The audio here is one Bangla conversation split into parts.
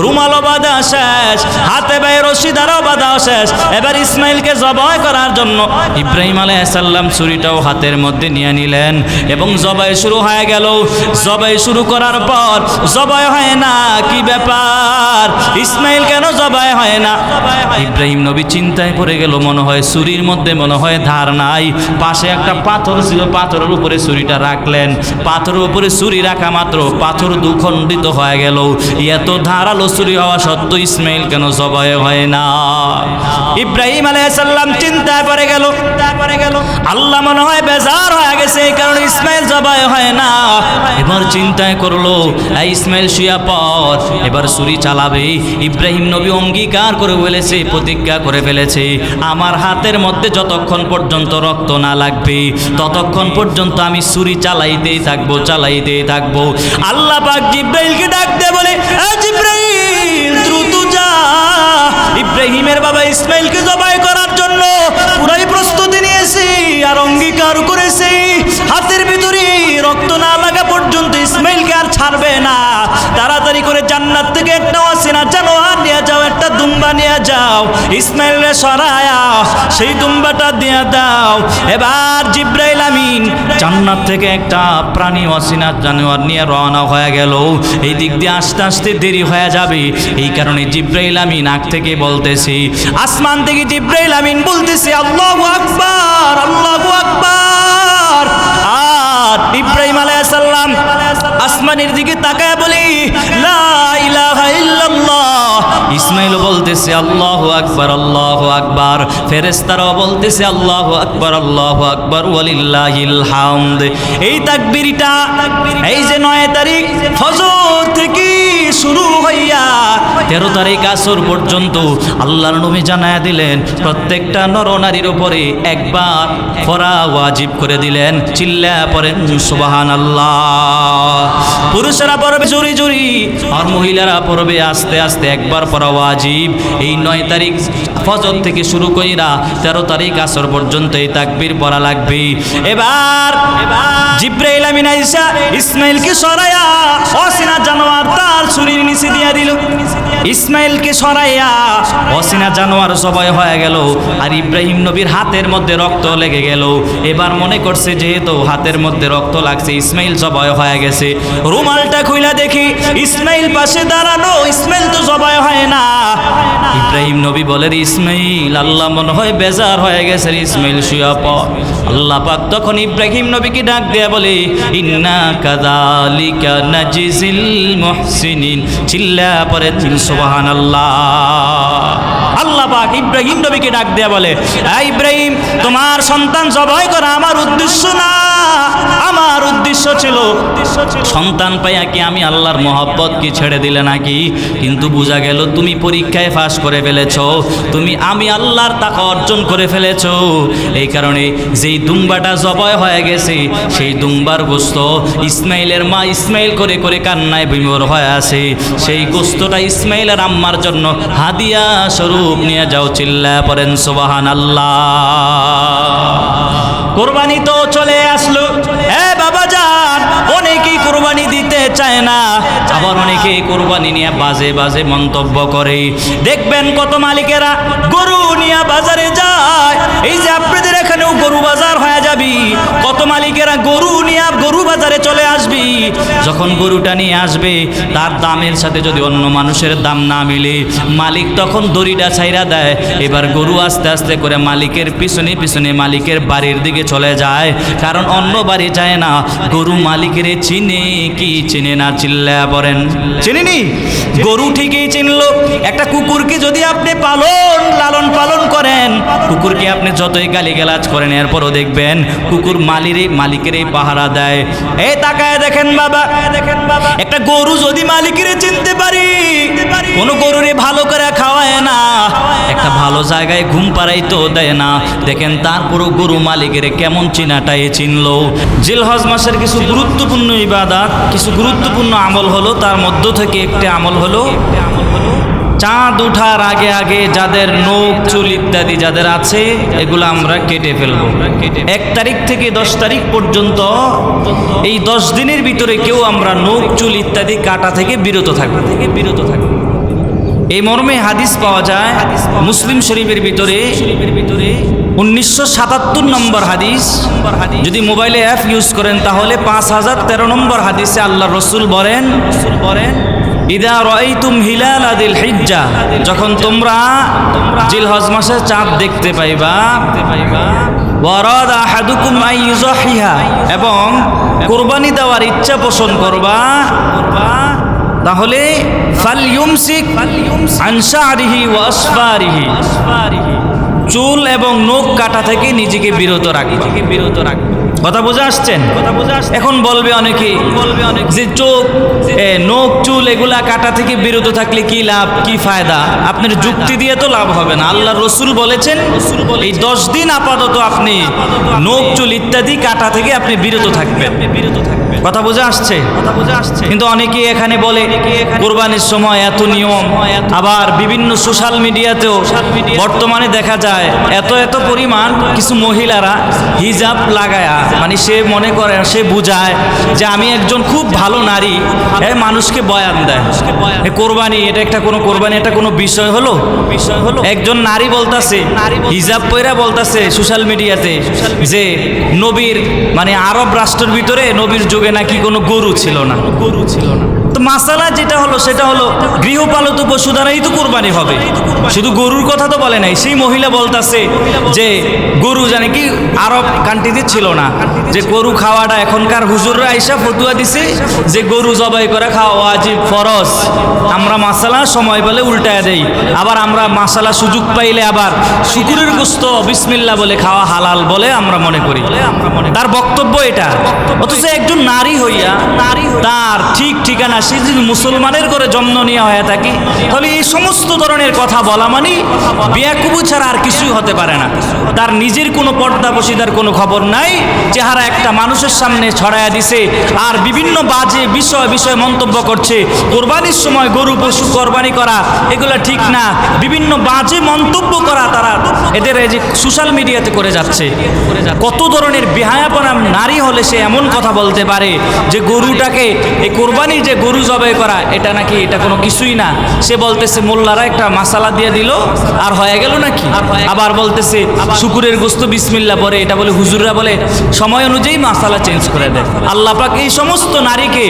রুমালও বাঁধা শেষ, হাতে ভাই রশি দ্বারাও বাঁধা শেষ। এবার ইসমাইলকে জবাই করার জন্য ইব্রাহিম আলাইহিস সালাম ছুরিটাও হাতের মধ্যে নিয়ে নিলেন এবং জবাই শুরু হয়ে গেল। জবাই শুরু করার পর জবাই হয় না, কি ব্যাপার, ইসমাইল কেন জবাই হয় না? ইব্রাহিম নবী চিন্তায় পড়ে গেল, মনে হয় ছুরির মধ্যে মনে হয় ধার নাই। পাশে একটা পাথর ছিল, পাথরের উপরে ছুরিটা রাখলেন। পাথরের উপরে ছুরি রাখা মাত্র পাথর দুখণ্ডিত হয়ে গেল। এত ধারালো ছুরি হওয়া সত্ত্বেও ইসমাইল কেন জবাই হয় না? ইব্রাহিম আলাইহিস সালাম চিন্তায় পড়ে গেল, আল্লাহ মনে হয় বেজার হয়ে গেছে, এই কারণে ইসমাইল জবাই হয় না। এবার চিন্তায় করলো, এই ইসমাইল শুয়া পর, এবার ছুরি চালাবে। ইব্রাহিম নবী অঙ্গীকার করে ফেলেছে, প্রতিজ্ঞা করে ফেলেছে, আমার হাতের মধ্যে যতক্ষণ পর্যন্ত রক্ত না লাগবে ততক্ষণ পর্যন্ত আমি ছুরি চালাইতেই থাকবো, চালাইতেই থাকবো। আল্লাহ পাক জিব্রাইলকে ডাক দিয়ে বলে, এই জিব্রাইল দ্রুত যা, ইব্রাহিমের বাবা ইসমাইলকে জবাই করার জন্য পুরাই প্রস্তুতি নিয়েছি আর অঙ্গীকার করেছি, হাতের ভিতরে রক্ত না লাগা পর্যন্ত ইসমাইলকে আর ছাড়বে না। তাড়াতাড়ি করে জান্নাত থেকে একটা অচেনা জানোয়ার নিয়ে যাও, একটা দুম্বা নিয়ে যাও, ইসমাইলরে সরায়া সেই দুম্বাটা দিয়ে দাও। এবার জিব্রাইল আমিন জান্নাত থেকে একটা প্রাণী অচেনা জানোয়ার নিয়ে রওনা হয়ে গেল। এই দিক দিয়ে আস্তে আস্তে দেরি হয়ে যাবে, এই কারণে জিব্রাইল আমিন আগ থেকে বলতেছি, আসমান থেকে জিব্রাইল আমিন বলতেছি, আল্লাহু আকবার, আল্লাহু আকবার। আর ইব্রাহিম আলাইহিস সালাম আসমানের দিকে তাকায় বলি, লা ইলাহা ইল্লাল্লাহ। ইসমাইল বলতেছে আল্লাহু আকবার, আল্লাহু আকবার। ফেরেশতারাও বলতেছে আল্লাহু আকবার, আল্লাহু আকবার, ওয়ালিল্লাহিল হামদ। এই তাকবীরটা এই যে 9 তারিখ ফজর থেকে শুরু হইয়া 13 তারিখ আসর পর্যন্ত আল্লাহর নবী জানায়া দিলেন, প্রত্যেকটা নরনারীর উপরে একবার পড়া ওয়াজিব করে দিলেন। চিল্লা পড়েন সুবহানাল্লাহ। পুরুষেরা পড়বে জোরে জোরে আর মহিলারা পড়বে আস্তে আস্তে, একবার পড়া ওয়াজিব। এই 9 তারিখ ফজর থেকে শুরু কইরা 13 তারিখ আসর পর্যন্ত এই তাকবীর পড়া লাগবে। এবার জিব্রাইল আমিন আইসা ইসমাইলকে সরাইয়া অচেনা জানোয়ার তার ছুরির নিচে দিয়া দিল। ইসমাইলকে সরাইয়া অচেনা জানোয়ার জবাই হয়ে গেল আর ইব্রাহিম নবীর হাতের মধ্যে রক্ত লেগে গেল। এবার মনে করছে যেহেতু হাতের মধ্যে রক্ত লাগছে ইসমাইল জবাই হয়ে গেছে। রুমালটা খুইলা দেখি ইসমাইল পাশে দাঁড়ানো, ইসমাইল তো জবাই হয় না। ইব্রাহিম নবী বলে, ইসমাইল আল্লাহ মনে হয় বেজার হয়ে গেছে, ইসমাইল শুয়া পড়। আল্লাহ পাক তখন ইব্রাহিম নবীকে ডাক দেয়া বলে, ইন্না কাযালিকা নাজিজিল মুহসিনিন। চিল্লা পড়ে সুবহানাল্লাহ। আল্লাহ পাক ইব্রাহিম নবীকে ডাক দেয়া বলে, এই ইব্রাহিম, তোমার সন্তান জবাই করা আমার উদ্দেশ্য না, আমার উদ্দেশ্য ছিল সন্তান পাইয়া কি আমি আল্লাহর মহব্বত কি ছেড়ে দিলে নাকি? কিন্তু বোঝা গেল তুমি পরীক্ষায় পাস করে ফেলেছ, তুমি আমি আল্লাহর তাকওয়া অর্জন করে ফেলেছ। এই কারণে যেই দুম্বাটা জবাই হয়ে গেছে সেই দুম্বার গোশত ইসমাইলের মা ইসমাইল করে করে কান্নায় বিমোর হয়ে আছে, সেই গোশতটা ইসমাইলের আম্মার জন্য হাদিয়া স্বরূপ নিয়ে যাও। চিল্লা পড়েন সুবহানাল্লাহ। কোরবানি তো চলে আসলো। বাবা যান, অনেকেই কোরবানি দিতে চায় না, আবার অনেকেই কোরবানি নিয়ে বাজে বাজে মন্তব্য করে। দেখবেন কত মালিকেরা গরু নিয়ে বাজারে যায়, এই যে আপনাদের এখানেও গরু বাজার হয়ে যাবি, কত মালিকেরা গরু নিয়ে গরু বাজারে চলে আসবি। যখন গরুটা নিয়ে আসবে তার দামের সাথে যদি অন্য মানুষের দাম না মিলে, মালিক তখন দড়িটা ছাইরা দেয়। এবার গরু আস্তে আস্তে করে মালিকের পিছনে পিছনে মালিকের বাড়ির দিকে চলে যায়, কারণ অন্য বাড়ি যায় না। গরু মালিকের চিনে কি চিনে না? চিল্লা পড়েন চিনিনি? গরু ঠিকই চিনলো। একটা কুকুরকে যদি আপনি লালন পালন করেন, কুকুরকে আপনি যতই গালিগালাজ করেন এরপরও দেখবেন কুকুর মালিকের পাহারা দেয়। এই তাকায় দেখেন বাবা, একটা গরু যদি মালিকের চিনতে পারি, কোন গরুরে ভালো করে খাওয়ায় না, একটা ভালো জায়গায় ঘুম পাড়াইতো দেয় না, দেখেন তারপরও গরু মালিকের কেমন চিনাটাই চিনলো। জিলহজ মাসের কিছু গুরুত্বপূর্ণ ইবাদত, কিছু গুরুত্বপূর্ণ আমল হলো, তার মধ্য থেকে একটা আমল হলো চাঁদ ওঠার আগে আগে যাদের নখ চুল ইত্যাদি যাদের আছে এগুলো আমরা কেটে ফেলবো। 1 তারিখ থেকে 10 তারিখ পর্যন্ত এই 10 দিনের ভিতরে কেউ আমরা নখ চুল ইত্যাদি কাটা থেকে বিরত থাকবো। এই মর্মে হাদিস পাওয়া যায় মুসলিম শরীফের ভিতরে 1977 নম্বর হাদিস। যদি মোবাইলে অ্যাপ ইউজ করেন তাহলে 5013 নম্বর হাদিসে আল্লাহ রসুল বলেন ইদা রাআইতুম হিলাল আদিল হিজ্জা, যখন তোমরা জিলহজ মাসের চাঁদ দেখতে পাইবা, ওয়ারাদা আহাদুকুম আন ইউযাহিহা, এবং কুরবানি দেওয়ার ইচ্ছা পোষণ করবা, তাহলে ফালইউমসিক আন শা'রিহি ওয়া আসফারিহি, চুল এবং নখ কাটা থেকে নিজেকে বিরত রাখবে। কথা বুঝে আসছেন? এখন বলবে অনেকে যে চোখ নখ চুল এগুলা কাটা থেকে বিরত থাকলে কি লাভ, কি ফায়দা? আপনার যুক্তি দিয়ে তো লাভ হবে না। আল্লাহ রসুল বলেছেন এই 10 দিন আপাতত আপনি নখ চুল ইত্যাদি কাটা থেকে আপনি বিরত থাকবেন। কথা বুঝে আসছে? কিন্তু অনেকে এখানে বলে কোরবানির সময় এত নিয়ম, আবার বিভিন্ন সোশ্যাল মিডিয়াতেও বর্তমানে দেখা যায় এত পরিমাণ কিছু মহিলারা হিজাব লাগায়া, মানে সে মনে করে, সে বুঝায় যে আমি একজন খুব ভালো নারী, মানুষকে বয়ান দেয় কোরবানি এটা একটা কোনো কোরবানি এটা কোনো বিষয় হলো। একজন নারী বলতাছে, হিজাব পয়রা বলতাছে সোশ্যাল মিডিয়াতে যে নবীর মানে আরব রাষ্ট্রের ভিতরে নবীর যুগে নাকি কোনো গরু ছিল না। তো মাসালা যেটা হলো সেটা হলো গৃহপালিত পশু দ্বারাই তো কোরবানি হবে, শুধু গরুর কথা তো বলে নাই। সেই মহিলা বলতাছে যে গরু জানে কি আরব কান্ট্রিতে ছিল না, যে গরু খাওয়াটা এখনকার হুজুররা আইসা ফতুয়া দিছে যে গরু জবাই করে খাওয়া ওয়াজিব ফরজ। আমরা মাসালা সময় পেলে উল্টায় দেই, আবার আমরা মাসালা সুযোগ পাইলে আবার শুকুরের গোশত বিসমিল্লাহ বলে খাওয়া হালাল বলে আমরা মনে করি। তার বক্তব্য এটা। অথচ একজন নারী হইয়া তার ঠিক ঠিকানা, সে যদি মুসলমানের করে জন্ম নেওয়া হয়ে থাকে, তাহলে এই সমস্ত ধরনের কথা বলা মানে বেয়াকুবু ছাড়া আর কিছুই হতে পারে না। তার নিজের কোনো পর্দা বসিদার কোনো খবর নাই, চেহারা একটা মানুষের সামনে ছড়াইয়া দিছে আর বিভিন্ন বাজে বিষয় মন্তব্য করছে। কোরবানির সময় গরু পশু কোরবানি করা এগুলা ঠিক না, বিভিন্ন বাজে মন্তব্য করা তারা এদের এই যে সোশ্যাল মিডিয়াতে করে যাচ্ছে। কত ধরনের বেহায়াপনা নারী হলে সে এমন কথা বলতে পারে যে গরুটাকে এই কোরবানি যে গরু জবাই করা এটা নাকি এটা কোনো কিছুই না। সে বলতেছে মোল্লারা একটা মাসালা দিয়ে দিল আর হয়ে গেল নাকি। আবার বলতেছে শুকুরের গোশত বিসমিল্লাহ পরে এটা বলে হুজুররা বলে সময় অনুযায়ী মাসালা চেঞ্জ করে দেয়। আল্লাহ পাক এই সমস্ত নারীকে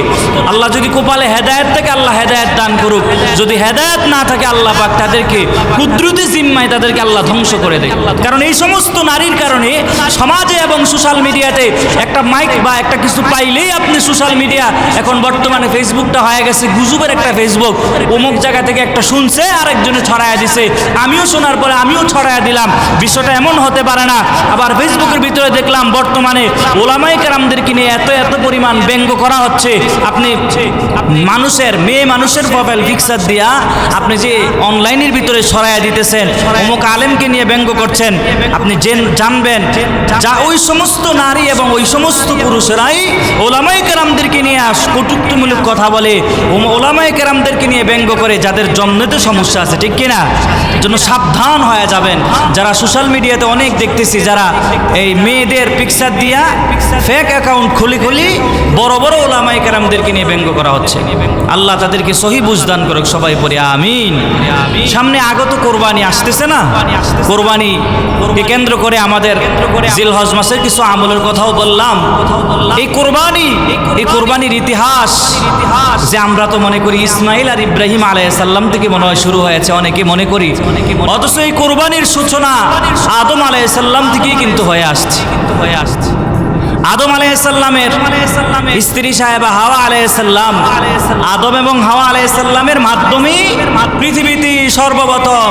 আল্লাহ যদি কপালে হেদায়েত থেকে আল্লাহ হেদায়েত দান করুক, যদি হেদায়েত না থাকে আল্লাহ পাক তাদেরকে কুদরতি জিম্মায় তাদেরকে আল্লাহ ধ্বংস করে দেয়। কারণ এই সমস্ত নারীর কারণে সমাজে এবং সোশ্যাল মিডিয়াতে একটা মাইক বা একটা কিছু পাইলেই আপনি সোশ্যাল মিডিয়া, এখন বর্তমানে ফেসবুকটা হয়ে গেছে গুজবের একটা ফেসবুক। অমুক জায়গা থেকে একটা শুনছে আরেকজনে ছড়াইয়া দিছে, আমিও শোনার পরে আমিও ছড়াইয়া দিলাম। বিষয়টা এমন হতে পারে না। আবার ফেসবুকের ভিতরে দেখলাম বর্তমানে ওলামায়ে কেরামদেরকে নিয়ে এত পরিমাণ ব্যঙ্গ করা হচ্ছে। আপনি মানুষের মেয়ে মানুষের প্রোফাইল পিকচার দিয়া আপনি যে অনলাইনের ভিতরে ছড়াইয়া দিতেছেন, অমুক আলেমকে নিয়ে ব্যঙ্গ করছেন, আপনি জানবেন যা ওই সমস্ত নারী এবং ওই সমস্ত পুরুষেরাই ওলামায়ে কেরামদেরকে নিয়ে কটূক্তিমূলক কথা বলে, ওলামায়ে কেরামদেরকে নিয়ে ব্যঙ্গ করে, যাদের জন্মতে সমস্যা আছে, ঠিক কিনা? জন্য সাবধান হয়ে যাবেন। যারা সোশ্যাল মিডিয়াতে অনেক দেখতেছি যারা এই মেয়েদের পিকচার দিয়া ফেক অ্যাকাউন্ট খুলি বড় বড় ওলামায়ে কেরামদেরকে নিয়ে ব্যঙ্গ করা হচ্ছে। আল্লাহ তাদেরকে সহি বুঝদান করুক, সবাই পড়ে আমিন। সামনে আগত কোরবানি আসতেছে না, কোরবানিকে কেন্দ্র করে আমাদের জিলহজ মাসের কিছু আমলের কথাও বললাম। এই কোরবানির ইতিহাস যে আমরা তো মনে করি ইসমাইল আর ইব্রাহিম আলাইহিস সালাম থেকে মনে হয় শুরু হয়েছে, অনেকে মনে করি। অথচ এই কোরবানির সূচনা আদম আলাইহিস সালাম থেকেই কিন্তু হয়ে আসছে। আদম আলাইহিস সালামের স্ত্রী সাহেবা হাওয়া আলাইহিস সালাম, আদম এবং হাওয়া আলাইহিস সালামের মাধ্যমে পৃথিবীতে সর্বপ্রথম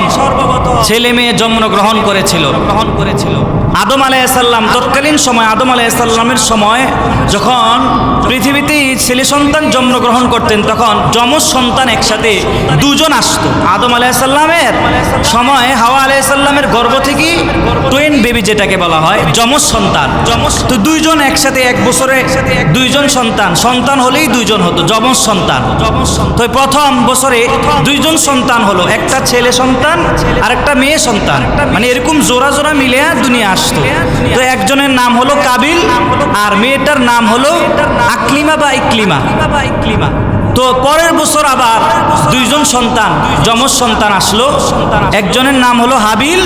ছেলে মেয়ে জন্মগ্রহণ করেছিল। আদম আলাইহিস সালাম তৎকালীন সময়, আদম আলাইহিস সালামের সময় যখন পৃথিবীতে ছেলে সন্তান জন্মগ্রহণ করতেন, তখন যমজ সন্তান একসাথে দুজন আসতো। আদম আলাইহিস সালামের সময় হাওয়া আলাইহিস সালামের গর্ভ থেকে টুইন বেবি যেটাকে বলা হয়, যমজ সন্তান। তো দুইজন একসাথে এক বছরে দুইজন সন্তান হলেই দুইজন হতো, যমজ সন্তান। তো প্রথম বছরে দুইজন সন্তান হলো, একটা ছেলে সন্তান আর একটা মেয়ে সন্তান, মানে এরকম জোড়া মিলে দুনিয়া আসতো। তো একজনের নাম হলো কাবিল আর মেয়েটার নাম হলো আকলিমা বা ইকলিমা। তো পরের বছর আবার দুইজন সন্তান, যমজ সন্তান আসলো। একজনের নাম হলো হাবিল,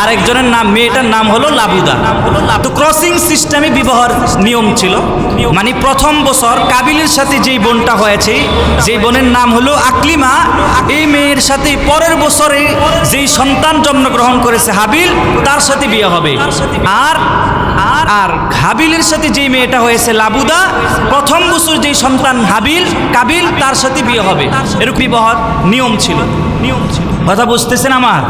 আর একজনের নাম, মেয়েটার নাম হলো লাবুদা। তো ক্রসিং সিস্টেমে বিবাহের নিয়ম ছিল। মানে প্রথম বছর কাবিলের সাথে যেই বোনটা হয়েছে, যেই বোনের নাম হলো আকলিমা, এই মেয়ের সাথে পরের বছরে যেই সন্তান জন্মগ্রহণ করেছে হাবিল, তার সাথে বিয়ে হবে। আর আর হাবিলের সাথে যেই মেয়েটা হয়েছে লাবুদা, প্রথম বছর যেই সন্তান কাবিল, তার সাথে বিয়ে হবে। এরকম বিবাহের নিয়ম ছিল। কথা বুঝতেছেন আমার?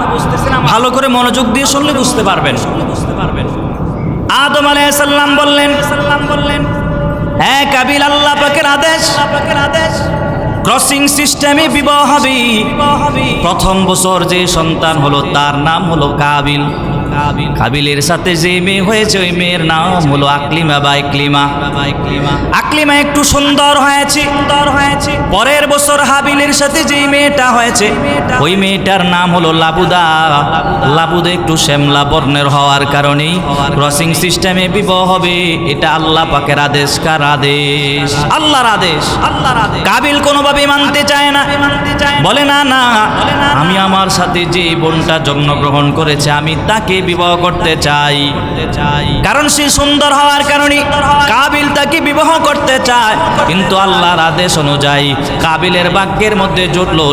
ভালো করে মনোযোগ দিয়ে শুনলে বুঝতে পারবেন। আদম আলাইহিস সালাম বললেন, হ্যাঁ কাবিল, আল্লাহ পাকের আদেশ, ক্রসিং সিস্টেমে বিবাহ হবে। প্রথম বছর যে সন্তান হলো তার নাম হলো কাবিল। কাবিলের সাথে যে মেয়ে হয়েছে ওই মেয়ের নাম হলো আকলিমা বা ইকলিমা। আকলিমা একটু সুন্দর হয়েছে। পরের বছর হাবিলের সাথে যে মেয়েটা হয়েছে ওই মেয়েটার নাম হলো লাবুদা। লাবুদা একটু শ্যামলা বর্ণের হওয়ার কারণেই ক্রসিং সিস্টেমে বিবাহ হবে। এটা আল্লাহ পাকের আদেশ। কার আদেশ? আল্লাহর আদেশ। কাবিল কোনোভাবে মানতে চায় না, বলে না, আমি আমার সাথে যে বোনটা জন্মগ্রহণ করেছে আমি তাকে বিবাহ করতে চাই। কারণ সে সুন্দর হওয়ার কারণে কাবিল তাকে বিবাহ করতে চায়। কিন্তু আল্লাহর আদেশ অনুযায়ী কাবিলের ভাগ্যের মধ্যে জুটলো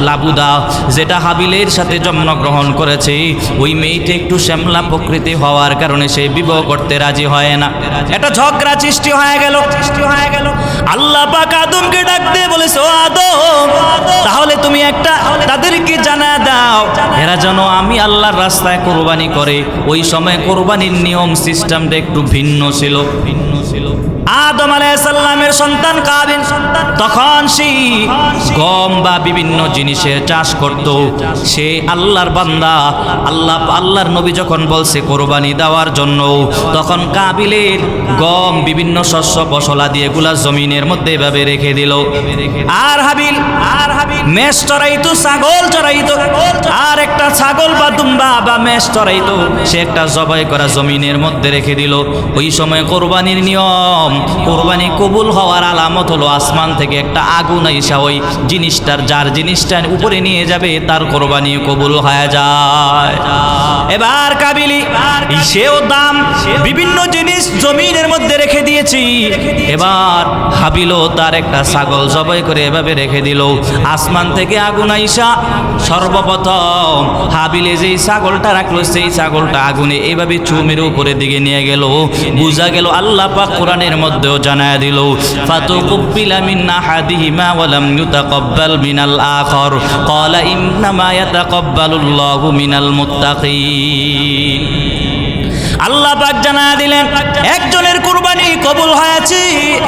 লাবুদা, যেটা হাবিলের সাথে জন্মগ্রহণ করেছে ওই মেয়েটা একটু শ্যামলা প্রকৃতি হওয়ার কারণে সে বিবাহ করতে রাজি হয় না। এটা ঝগড়া সৃষ্টি হয়ে গেল। আল্লাহ পাক আদমকে ডাক দিয়ে বলেছে, ও আদম, তাহলে তুমি একটা তাদেরকে জানা দাও এরা যেন আমি আল্লাহর রাস্তায় কোরবানি করে। ওই সময় কোরবানির নিয়ম সিস্টেমটা একটু ভিন্ন ছিল। আদম আলাইহিস সালামের সন্তান কাবিল তখন সে গম বা বিভিন্ন জিনিসের চাষ করত। সে আল্লাহর বান্দা। আল্লাহর নবী যখন বলছে কোরবানি দেওয়ার জন্য, তখন কাবিলের গম বিভিন্ন শস্য ফসলাদি এগুলা জমিনের মধ্যে এভাবে রেখে দিল। আর হাবিল মেষ চড়াইতো, ছাগল চড়াইতো, আর একটা ছাগল বা দুম্বা বা মেষ চড়াইতো, সে একটা জবাই করা জমিনের মধ্যে রেখে দিল। ওই সময় কোরবানির নিয়ম, কোরবানি কবুল হওয়ার আলামত হলো আসমান থেকে একটা আগুন আইসা ওই জিনিসটার, যার জিনিসটা উপরে নিয়ে যাবে তার কোরবানি কবুল হয়ে যায়। এবার কাবিলি সেও দাম বিভিন্ন জিনিস জমিনের মধ্যে রেখে দিয়েছি। এবার হাবিলও তার একটা ছাগল জবাই করে এভাবে রেখে দিল। আসমান থেকে আগুন আইসা সর্বপ্রথম হাবিলে যেই ছাগলটা রাখলো সেই ছাগলটা আগুনে এভাবে চুমের উপরের দিকে নিয়ে গেল। বুঝা গেল আল্লাহ পাক কোরআনের মধ্যেও জানায় দিল, ফাতুকুব্বিলা মিন আহাদিহিমা ওয়া লাম ইউতাকাব্বাল মিনাল আখর ক্বালা ইন্নামা ইয়াতাকাব্বালুল্লাহু মিনাল মুত্তাকিন। আল্লাহ পাক জানায় দিলেন একজনের কুরবানি কবুল হয়েছে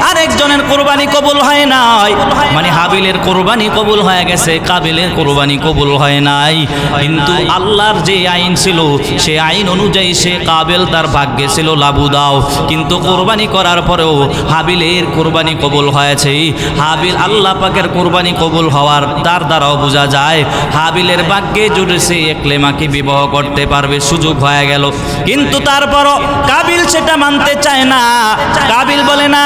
আর একজনের কুরবানি কবুল হয় নাই। মানে হাবিলের কুরবানি কবুল হয়ে গেছে, কাবিলের কুরবানি কবুল হয় নাই। কিন্তু আল্লাহর যে আইন ছিল সেই আইন অনুযায়ী সে কাবিল তার ভাগ্যে ছিল লাবুদাও, কিন্তু কুরবানি করার পরেও হাবিলের কুরবানি কবুল হয়েছে। হাবিল আল্লাহ পাকের কুরবানি কবুল হওয়ার তার দ্বারাও বোঝা যায় হাবিলের ভাগ্যে জুড়েছে একলেমাকে বিবাহ করতে পারবে, সুযোগ হয়ে গেল। কিন্তু তারপরও কাবিল সেটা মানতে চায় না। কাবিল বলে না,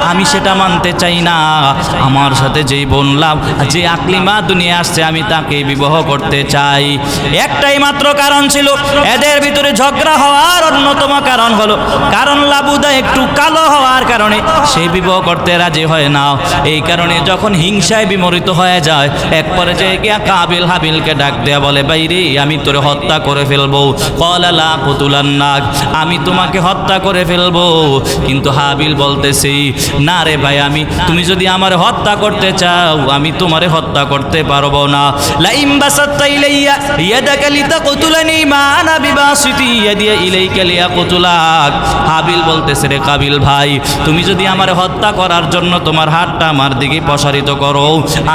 আমি সেটা মানতে চাই না। আমার সাথে যেই বললাম যে আকলিমা দুনিয়া আসছে আমি তাকে বিবাহ করতে চাই। একটাই মাত্র কারণ ছিল এদের ভিতরে ঝগড়া হওয়ার অন্যতম কারণ হলো কারণ লাবুদা একটু কালো হওয়ার কারণে সে বিবাহ করতে রাজি হয় না। এই কারণে যখন হিংসায় বিমোহিত হয়ে যায় এক পর্যায়ে গিয়া কাবিল হাবিলকে ডাক দেয়া বলে, বাইরে আমি তোরে হত্যা করে ফেলবো। ক্বালা লা কুতুলান্নাক, আমি তোমাকে হত্যা করে ফেলবো। কিন্তু হাবিল বলতেছি, না রে ভাই, তুমি যদি আমারে হত্যা করতে চাও আমি তোমারে হত্যা করতে পারবো না। লাইম বাসাত্তা ইলাইয়া ইয়াদাকা লিতাকতুলানি মা আনা বিবাসিতি ইয়াদি ইলাইকা লিয়াকতুলাক। হাবিল বলতেছে, রে কাবিল ভাই, তুমি যদি আমারে হত্যা করার জন্য তোমার হাতটা আমার দিকে প্রসারিত করো,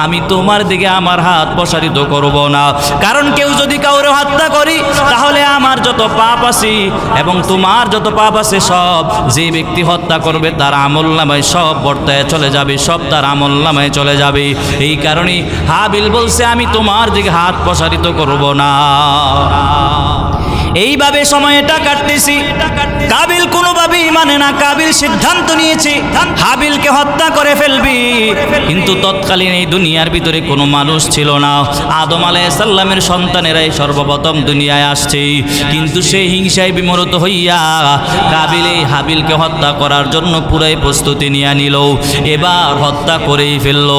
আমি তোমার দিকে আমার হাত প্রসারিত করব না। কারণ কেউ যদি কাউরে হত্যা করি তাহলে আমার যত পাপ আছে এবং তোমার যত পাপ আছে সব যে ব্যক্তি হত্যা করবে তার আমলনামায় সব বর্তায় চলে যাবে, সব তার আমলনামায় চলে যাবে। এই কারণে হাবিল বলছে আমি তোমার দিকে হাত প্রসারিত করব না। এইভাবে সময়টা কাটতেছি। কাবিল কোনোভাবেই মানে না। কাবিল সিদ্ধান্ত নিয়েছে হাবিলকে হত্যা করে ফেলবি, কিন্তু তৎকালীন এই দুনিয়ার ভিতরে কোনো মানুষ ছিল না। আদম আলাইহিস সালামের সন্তানেরাই সর্বপ্রথম দুনিয়ায় আসছে, কিন্তু সেই হিংসায় বিমূঢ় হইয়া কাবিল এই হাবিলকে হত্যা করার জন্য পুরাই প্রস্তুতি নিয়ে নিল। এবার হত্যা করেই ফেলল।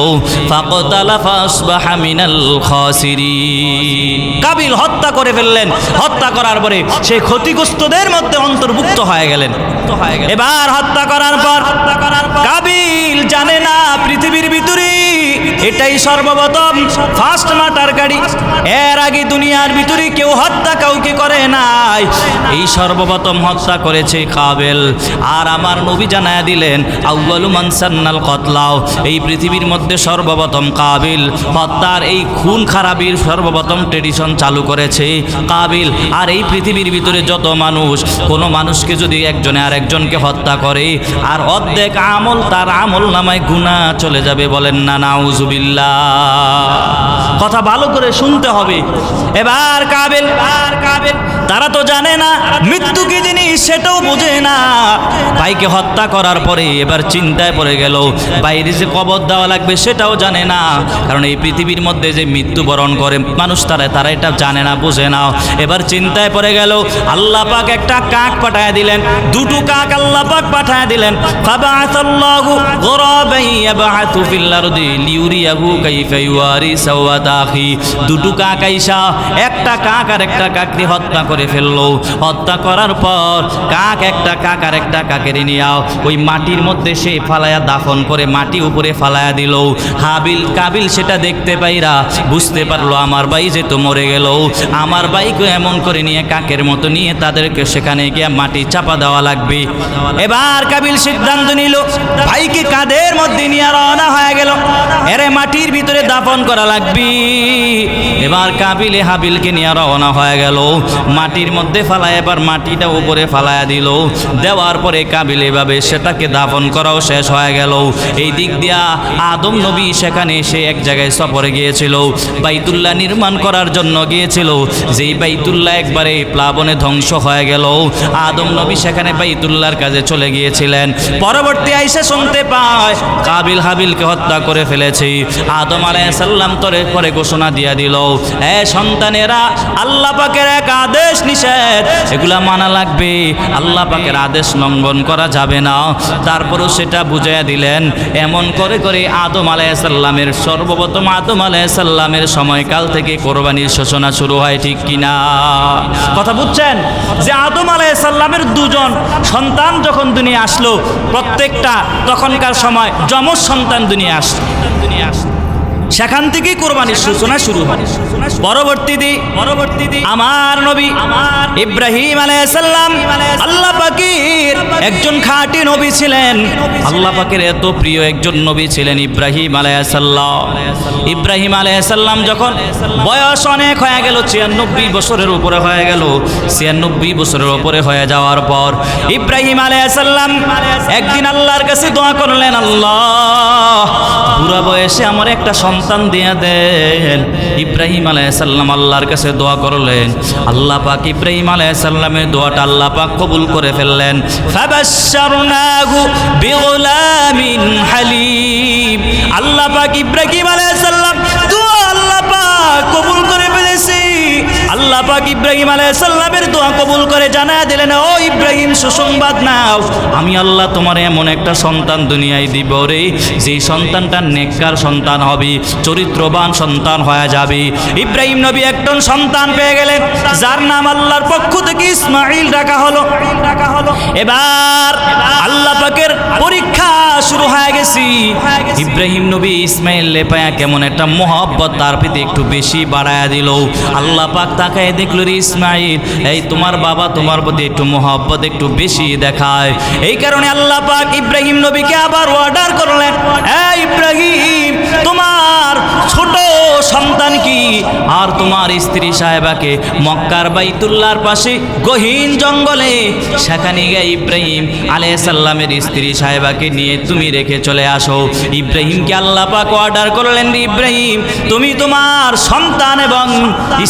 ফাকতালা ফাসবাহা মিনাল খাসিরিন। কাবিল হত্যা করে ফেললেন। হত্যা করার পরে সেই ক্ষতিগ্রস্তদের মধ্যে অন্তর্ভুক্ত হয়ে গেলেন। এবার হত্যা করার পর কাবিল জানে না পৃথিবীর ভিতরে এটাই সর্বপ্রথম ফার্স্ট মার্টার গাড়ি। এর আগে দুনিয়ার ভিতরে কেউ হত্যা কাউকে করে নাই, এই সর্বপ্রথম হত্যা করেছে কাবিল। আর আমার নবী জানায়া দিলেন আউয়ালু মান সান্নাল কতলাও, এই পৃথিবীর মধ্যে সর্বপ্রথম কাবিল হত্যার এই খুন খারাপির সর্বপ্রথম ট্রেডিশন চালু করেছে কাবিল। আর এই পৃথিবীর ভিতরে যত মানুষ, কোনো মানুষকে যদি একজনে আর একজনকে হত্যা করে আর অর্ধেক আমল তার আমল নামায় গুনাহ চলে যাবে। বলেন না নাউজুবিল্লাহ। কথা ভালো করে শুনতে হবে। এবার কাবিল তারা তো জানে না মৃত্যু কি জিনিস, সেটাও বোঝে না। ভাইকে হত্যা করার পরে এবার চিন্তায় পড়ে গেল, বাইরে যে কবর দেওয়া লাগবে সেটাও জানে না। কারণ এই পৃথিবীর মধ্যে যে মৃত্যুবরণ করে মানুষ তারা এটা জানে না, বোঝে না। এবার চিন্তায় পড়ে গেল। আল্লাহ পাক একটা কাক পাঠায় দিলেন, দুটো কাক আল্লাহ পাক পাঠায় দিলেন। ফাবাআসাল্লাহু গুরাবান ইয়াবআতু ফিল আরদি লিউরিয়াহু কাইফা ইউয়ারি সাওয়াতা আখি। দুটো কাক আইসা একটা কাক আর একটা কাককে হত্যা করে ফেললো। হত্যা করার পর কাক একটা কাক আর একটা কাকের নিয়ে ওই মাটির মধ্যে সে ফালায়া দাফন করে মাটি উপরে ফালায়া দিল। কাবিল সেটা দেখতে পাইরা বুঝতে পারলো আমার ভাই যে তো মরে গেল। আমার ভাইকে এমন করে নিয়ে কাকের মতো নিয়ে তাদেরকে সেখানে গিয়ে মাটি চাপা দেওয়া লাগবে। এবার কাবিল সিদ্ধান্ত নিল ভাইকে কাঁধের মধ্যে নিয়ে রওনা হয়ে গেল, এরে মাটির ভিতরে দাফন করা লাগবে। এবার কাবিলে হাবিলকে নিয়ে রওনা হয়ে গেল, মাটির মধ্যে ফালায় এবার মাটিটা উপরে ফালায়া দিল। দেওয়ার পরে কাবিল এভাবে সেটাকে দাফন করাও শেষ হয়ে গেল। এই দিক দিয়া আদম নবী সেখানে এসে এক জায়গায় সফরে গিয়েছিল, বাইতুল্লাহ নির্মাণ করার জন্য গিয়েছিল। যেই বাইতুল্লাহ একবারে প্লাবনে ধ্বংস হয়ে গেল, আদম নবী সেখানে বাইতুল্লাহর কাজে চলে গিয়েছিলেন। পরবর্তী আইসা শুনতে পায় কাবিল হাবিলকে হত্যা করে ফেলেছে। আদম আলাইহিস সালাম তরে পরে ঘোষণা দিয়া দিল, এ সন্তানেরা, আল্লাহ পাকের এক আদেশ নিষেধ এগুলা মানা লাগবে, আল্লাহ পাকের আদেশ লঙ্ঘন করা যাবে না। তারপরও সেটা বুঝাইয়া দিলেন। এমন করে করে আদম আলাইহিস সালামের সর্বপ্রথম আদম আলাইহিস সালামের সময়কাল থেকে কোরবানির সূচনা শুরু হয়, ঠিক কিনা? কথা বুঝছেন? যে আদম আলাইহিস সালামের দুজন সন্তান যখন দুনিয়া আসলো, প্রত্যেকটা তখনকার সময় যমজ সন্তান দুনিয়া আসলো। সেখান থেকেই কোরবানির সূচনা শুরু হয়। পরবর্তী আমার নবী ইব্রাহিম আলাইহিস সালাম আল্লাহ পাকের একজন খাঁটি নবী ছিলেন। আল্লাহ পাকের এত প্রিয় একজন নবী ছিলেন ইব্রাহিম আলাইহিস সালাম। ইব্রাহিম আলাইহিস সালাম যখন বয়স অনেক হয়ে গেল, 96 বছরের উপরে হয়ে গেল। 96 বছরের উপরে হয়ে যাওয়ার পর ইব্রাহিম আলাইহিস সালাম একদিন আল্লাহর কাছে দোয়া করলেন, আল্লাহ বুড়া বয়সে আমার একটা সন্তান দিয়ে দেন। ইব্রাহিম আলাইহিস সালাম আল্লাহর কাছে দোয়া করলেন। আল্লাহ পাক ইব্রাহিম আলাইহিস সালামের দোয়াটা আল্লাহ পাক কবুল করে ফেললেন। ফাবাশশারনাহু বিগুলামিন হালিম। আল্লাহ পাক ইব্রাহিম আলাইহিস সালাম দোয়া আল্লাহ পাক কবুল করে ফেলেছি। আল্লাহ পাক ইব্রাহিম আলাইহিস সালামের দোয়া কবুল করে জানায়া দিলেন, ও ইব্রাহিম সুসংবাদ নাও, আমি আল্লাহ তোমার এমন একটা সন্তান দুনিয়ায় দিব রে, যে সন্তানটা নেককার সন্তান হবে, চরিত্রবান সন্তান হয়ে যাবে। ইব্রাহিম নবী একজন সন্তান পেয়ে গেলেন, যার নাম আল্লাহর পক্ষ থেকে ইসমাইল রাখা হলো। এবার আল্লাহ পাকের পরীক্ষা শুরু হয়ে গেছে। ইব্রাহিম নবী ইসমাইল লেপায়া কেমন একটা মহব্বত তার প্রতি একটু বেশি বাড়ায়া দিল। আল্লাহ পাক তাকায় দেখলো রে ইসমাইল, এই তোমার বাবা তোমার প্রতি একটু মহব্বত একটু বেশি দেখায়। এই কারণে আল্লাহ পাক ইব্রাহিম নবীকে আবার অর্ডার করলেন, এই ইব্রাহিম, তোমার ছোট সন্তান কি আর তোমার স্ত্রী সাহেবাকে মক্কার বাইতুল্লাহর পাশে গহীন জঙ্গলে সেখানে গিয়ে ইব্রাহিম আলাইহিস সালামের স্ত্রী সাহেবাকে নিয়ে তুমি রেখে চলে আসো। ইব্রাহিমকে আল্লাহ পাক অর্ডার করলেন, ইব্রাহিম তুমি তোমার সন্তান এবং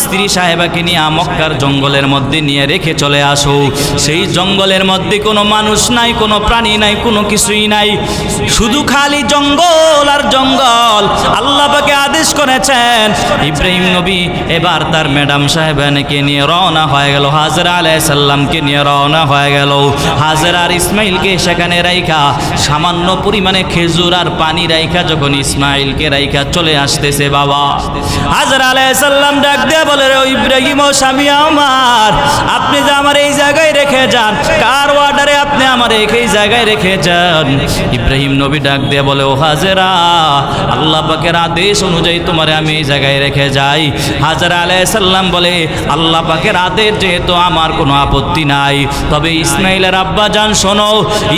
স্ত্রী সাহেবাকে নিয়ে মক্কার জঙ্গলের মধ্যে নিয়ে রেখে চলে আসো। সেই জঙ্গলের মধ্যে কোনো মানুষ নাই, কোনো প্রাণী নাই, কোনো কিছুই নাই, শুধু খালি জঙ্গল আর জঙ্গল। আল্লাহ পাকে আদেশ করেছেন ইব্রাহিম নবী এবার তার ম্যাডাম সাহেবাকে নিয়ে রওনা হয়ে গেল, হাজরা আলাইহিস সালামকে নিয়ে রওনা হয়ে গেল। হাজরা আর ইসমাইলকে সেখানে রাইখা সামান্য পরিমাণে খেজুর আর পানি রাইখা যখন ইসমাইলকে রাইখা চলে আসতেছে, বাবা হাজরা আলাইহিস সালাম ডাক দিয়ে বলে, রে ইব্রাহিম ও স্বামী আমার, আপনি যে আমার এই জায়গায় রেখে যান, কার অর্ডারে আপনি আমার এই জায়গায় রেখে যান? ইব্রাহিম নবী ডাক দিয়ে বলে, ও হাজরা, আল্লাহ পাকের আদেশ অনুযায়ী তোমারে আমি এই জায়গায় রেখে যাই। হাজরা আলাইহিস সালাম বলে, আল্লাহ পাকের আদেশ যেহেতু আমার কোনো আপত্তি নাই, তবে ইসমাইলের আব্বা জান শোনো,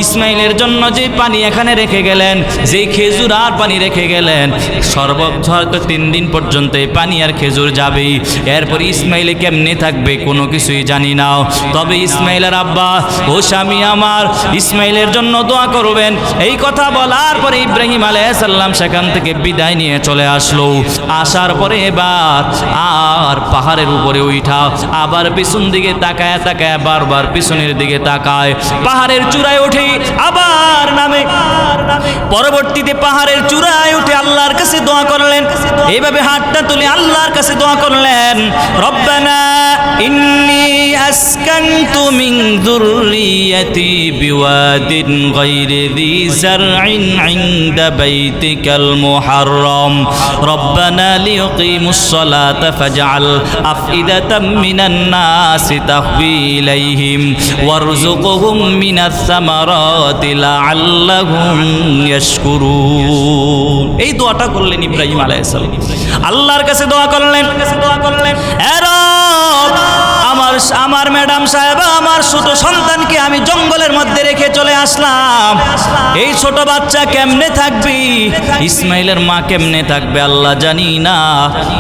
ইসমাইলের জন্য যে পানি এখানে রেখে গেলেন, যেই খেজুর আর পানি রেখে গেলেন, সর্বোচ্চ হয়তো 3 দিন পর্যন্ত এই পানি আর খেজুর যাবেই। এরপর ইসমাইলে কেমনে থাকবে কোনো কিছুই জানি না, তবে ইসমাইলের আব্বা ও স্বামী আমার, ইসমাইলের জন্য দোয়া করবেন। এই কথা বলার পরে ইব্রাহিম আলাইহিস সালাম সেখান থেকে বিদায় নিয়ে চলে আসলো। আসার পরে এবার আর পাহাড়ের উপরে উঠা আবার পিছন দিকে তাকায় তাকায় বারবার পিছনের দিকে তাকায়, পাহাড়ের চূড়ায় উঠে আবার নামে। পরবর্তীতে পাহাড়ের চূড়ায় উঠে আল্লাহর কাছে দোয়া করলেন, এইভাবে হাতটা তুলে আল্লাহর কাছে দোয়া করলেন, রব্বানা ইন্নী আসকানতু মিন যুররিয়াতি বিওয়াদিন গায়রি যী যারইন ইনদা বাইতিকাল মুহাররম রব্বানা লিয়ুকিমুস সালাতা ফাজআল আফইদাতাম মিনান নাসি তাহবি ইলাইহিম ওয়ারযুকহুম মিনাস সামারাতি লাআল্লাহুম ইয়াশকুরুন। এই দোয়াটা করলেন ইব্রাহিম আলাইহিস সালাম, আল্লাহর কাছে দোয়া করলেন, এ রব, আমার ম্যাডাম সাহেব আমার ছোট সন্তানকে আমি জঙ্গলের মধ্যে রেখে চলে আসলাম, এই ছোট বাচ্চা কেমনে থাকবে, ইসমাইলের মা কেমনে থাকবে আল্লাহ জানি না,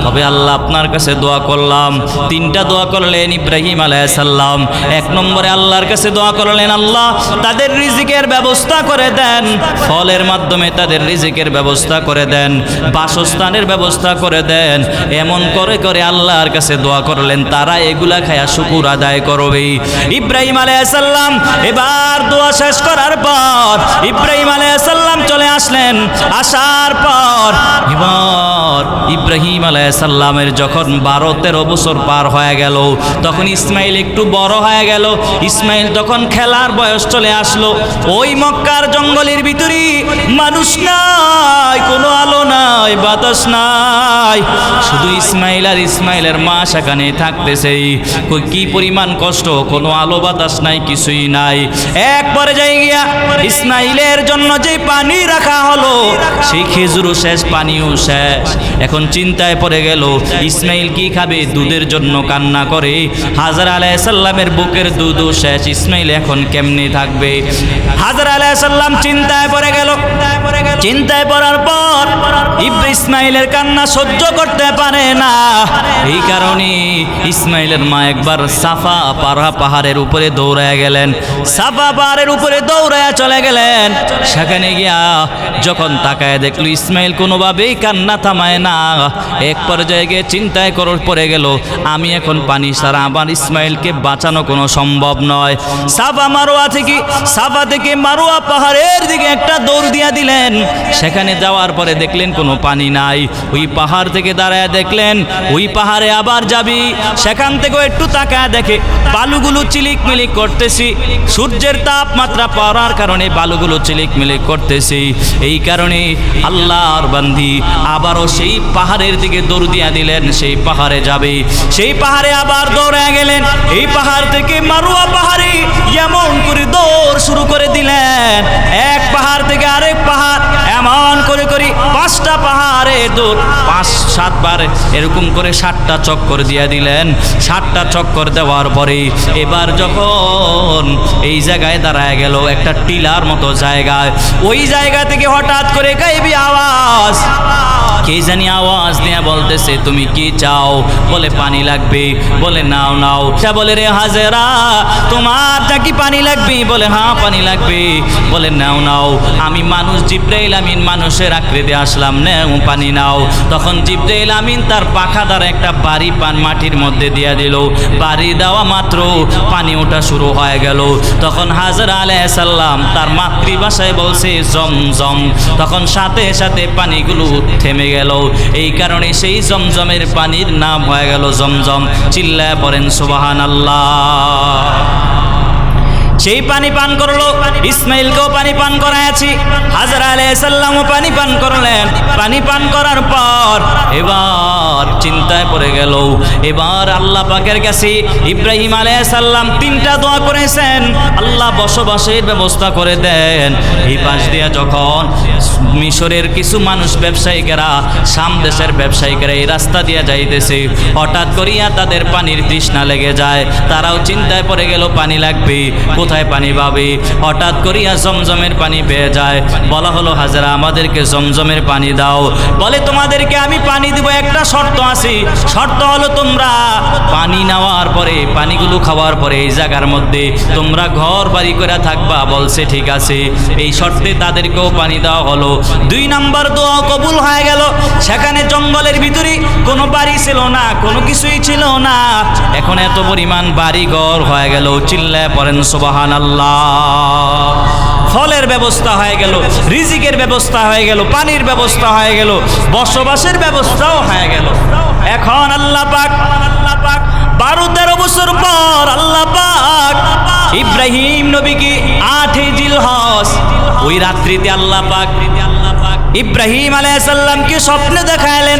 তবে আল্লাহ আপনার কাছে দোয়া করলাম। 3টা দোয়া করলেন ইব্রাহিম আলাইহিস সালাম। 1 নম্বরে আল্লাহর কাছে দোয়া করলেন, আল্লাহ তাদের রিজিকের ব্যবস্থা করে দেন, ফলের মাধ্যমে তাদের রিজিকের ব্যবস্থা করে দেন, বাসস্থানের ব্যবস্থা করে দেন। এমন করে করে আল্লাহর কাছে দোয়া করলেন, তারা এগুলা খায়া শুকুর আদায় করবে। ইব্রাহিম আলাইহিস সালাম এবার দোয়া শেষ করার পর ইব্রাহিম আলাইহিস সালাম চলে আসলেন। আসার পর এবার ইব্রাহিম আলাইহিস সালামের যখন 12-13 বছর পার হয়ে গেল, তখন ইসমাইল একটু বড় হয়ে গেল। ইসমাইল তখন খেলার বয়স চলে আসলো। ওই মক্কার জঙ্গলের ভিতরে মানুষ নাই, কোনো আলো নাই, বাতাস নাই, শুধু ইসমাইল আর ইসমাইলের মা সেখানে থাকতেছে। কি পরিমাণ কষ্ট, কোনো আলো বাতাস নাই, কিছুই নাই। এক পর্যায়ে গিয়া ইসমাইলের জন্য যে পানি রাখা হলো, সেই খেজুরও শেষ, পানিও শেষ। এখন চিন্তায় পড়ে গেল, ইসমাইল কি খাবে, দুধের জন্য কান্না করে। হাজরা আলাইহিস সালামের বুকের দুধও শেষ, ইসমাইল এখন কেমনে থাকবে? হাজরা আলাইহিস সালাম চিন্তায় পড়ে গেল। চিন্তায় পড়ার পর ইসমাইলের কান্না সহ্য করতে পারে না, এই কারণে ইসমাইলের মা একবার সাফা পাহাড়ের উপরে দৌড়ায় গেলেন। সাফা পাহাড়ের উপরে দৌড়ায় চলে গেলেন। সেখানে গিয়া যখন তাকায় দেখলো ইসমাইল কোনোভাবেই কান্না থামায় না। এক পর্যায়ে গিয়ে চিন্তায় পড়ে গেল, আমি এখন পানি ছাড়া আমার ইসমাইলকে বাঁচানো কোনো সম্ভব নয়। সাফা থেকে মারোয়া পাহাড়ের দিকে একটা দৌড় দিয়া দিলেন। সেখানে যাওয়ার পরে দেখলেন কোনো পানি নাই। ওই পাহাড় থেকে দাঁড়ায় দেখলেন ওই পাহাড়ে আবার যাবি। সেখান থেকে একটু তাকায় দেখে বালুগুলো চিলিকমিলিক করতেছি, সূর্যের তাপমাত্রা পড়ার কারণে বালুগুলো চিলিকমিলিক করতেছি। এই কারণে আল্লাহর বান্দি আবারও সেই পাহাড়ের দিকে দৌড় দিয়া দিলেন, সেই পাহাড়ে যাবে। সেই পাহাড়ে আবার দৌড়ে গেলেন। এই পাহাড় থেকে মারোয়া পাহাড়ে এমন করে দৌড় শুরু করে দিলেন, এক পাহাড় থেকে আরেক পাহাড়, এমন করে করে 5টা পাহাড়ে দৌড়, 5-7 বার এরকম করে 7টা চক্কর দিয়ে দিলেন। 7টা চক্কর দেওয়ার পরে এবার যখন এই জায়গায় দাঁড়ায় গেল একটা টিলার মতো জায়গায়, ওই জায়গা থেকে হঠাৎ করে গায়েবী আওয়াজ, কে জানি আওয়াজ দিয়ে বলতেছে, তুমি কি চাও? বলে পানি লাগবে। বলে নাও নাও। সে বলে, রে হাজেরা, তোমার কি পানি লাগবে? বলে হ্যাঁ পানি লাগবে। বলে নাও নাও, আমি মানুষ জিব্রাইল আমিন মানুষের আকৃতি আসলাম, নাও পানি নাও। তখন জিবরাইল আমিন তার পাখা দ্বারা একটা বাড়ি মাটির মধ্যে দিয়ে দিল। বাড়ি দেওয়া মাত্র পানি ওঠা শুরু হয়ে গেল। তখন হাজরা আলাইহিস সালাম তার মাতৃভাষায় বলছে জমজম। তখন সাথে সাথে পানিগুলো থেমে গেল। এই কারণে সেই জমজমের পানির নাম হয়ে গেল জমজম। চিল্লায় পড়েন সুবহানাল্লাহ। সেই পানি পান করলো, ইসমাইলকেও পানি পান করায়াছি, হাজরা আলাইহিস সালামও পানি পান করলেন। পানি পান করার পর এবার চিন্তায় পড়ে গেল। এবার আল্লাহ পাকের কাছে ইব্রাহিম আলাইহিস সালাম 3টা দোয়া করেছেন, আল্লাহ বসবাসের ব্যবস্থা করে দেন। এই পাশ দিয়া যখন মিশরের কিছু মানুষ ব্যবসায়িকেরা, শাম দেশের ব্যবসায়িকেরা এই রাস্তা দিয়ে যাইতেছে, হঠাৎ করিয়া তাদের পানির তৃষ্ণা লেগে যায়। তারাও চিন্তায় পড়ে গেল পানি লাগবে, কোথায় পানি পাবে। হঠাৎ করিয়া জমজমের পানি পেয়ে যায়। বলা হলো হাজরা আমাদেরকে জমজমের পানি দাও। বলে তোমাদেরকে আমি পানি দিব, একটা শর্ত আছে। শর্ত হলো তোমরা পানি নেওয়ার পরে, পানিগুলো খাওয়ার পরে এই জায়গার মধ্যে তোমরা ঘর বাড়ি করে থাকবা। বলছে ঠিক আছে। এই শর্তে তাদেরকেও পানি দেওয়া হলো। 2 নম্বর দোয়া কবুল হয়ে গেল। সেখানে জঙ্গলের ভিতরে কোনো বাড়ি ছিল না, কোনো কিছুই ছিল না। এখন এত পরিমাণ বাড়ি ঘর হয়ে গেল। চিল্লায় পড়েন সুবহানাল্লাহ। ফলের ব্যবস্থা হয়ে গেল, রিজিকের ব্যবস্থা হয়ে গেল, পানির ব্যবস্থা হয়ে গেল, বসবাসের ব্যবস্থাও হয়ে গেল। এখন আল্লাহ পাক 12-13 বছর পর আল্লাহ পাক ইব্রাহিম নবীকে 8 জিলহজ ওই রাত্রিতে আল্লাহ পাক ইব্রাহিম আলাইহিস সালামকে স্বপ্নে দেখাইলেন।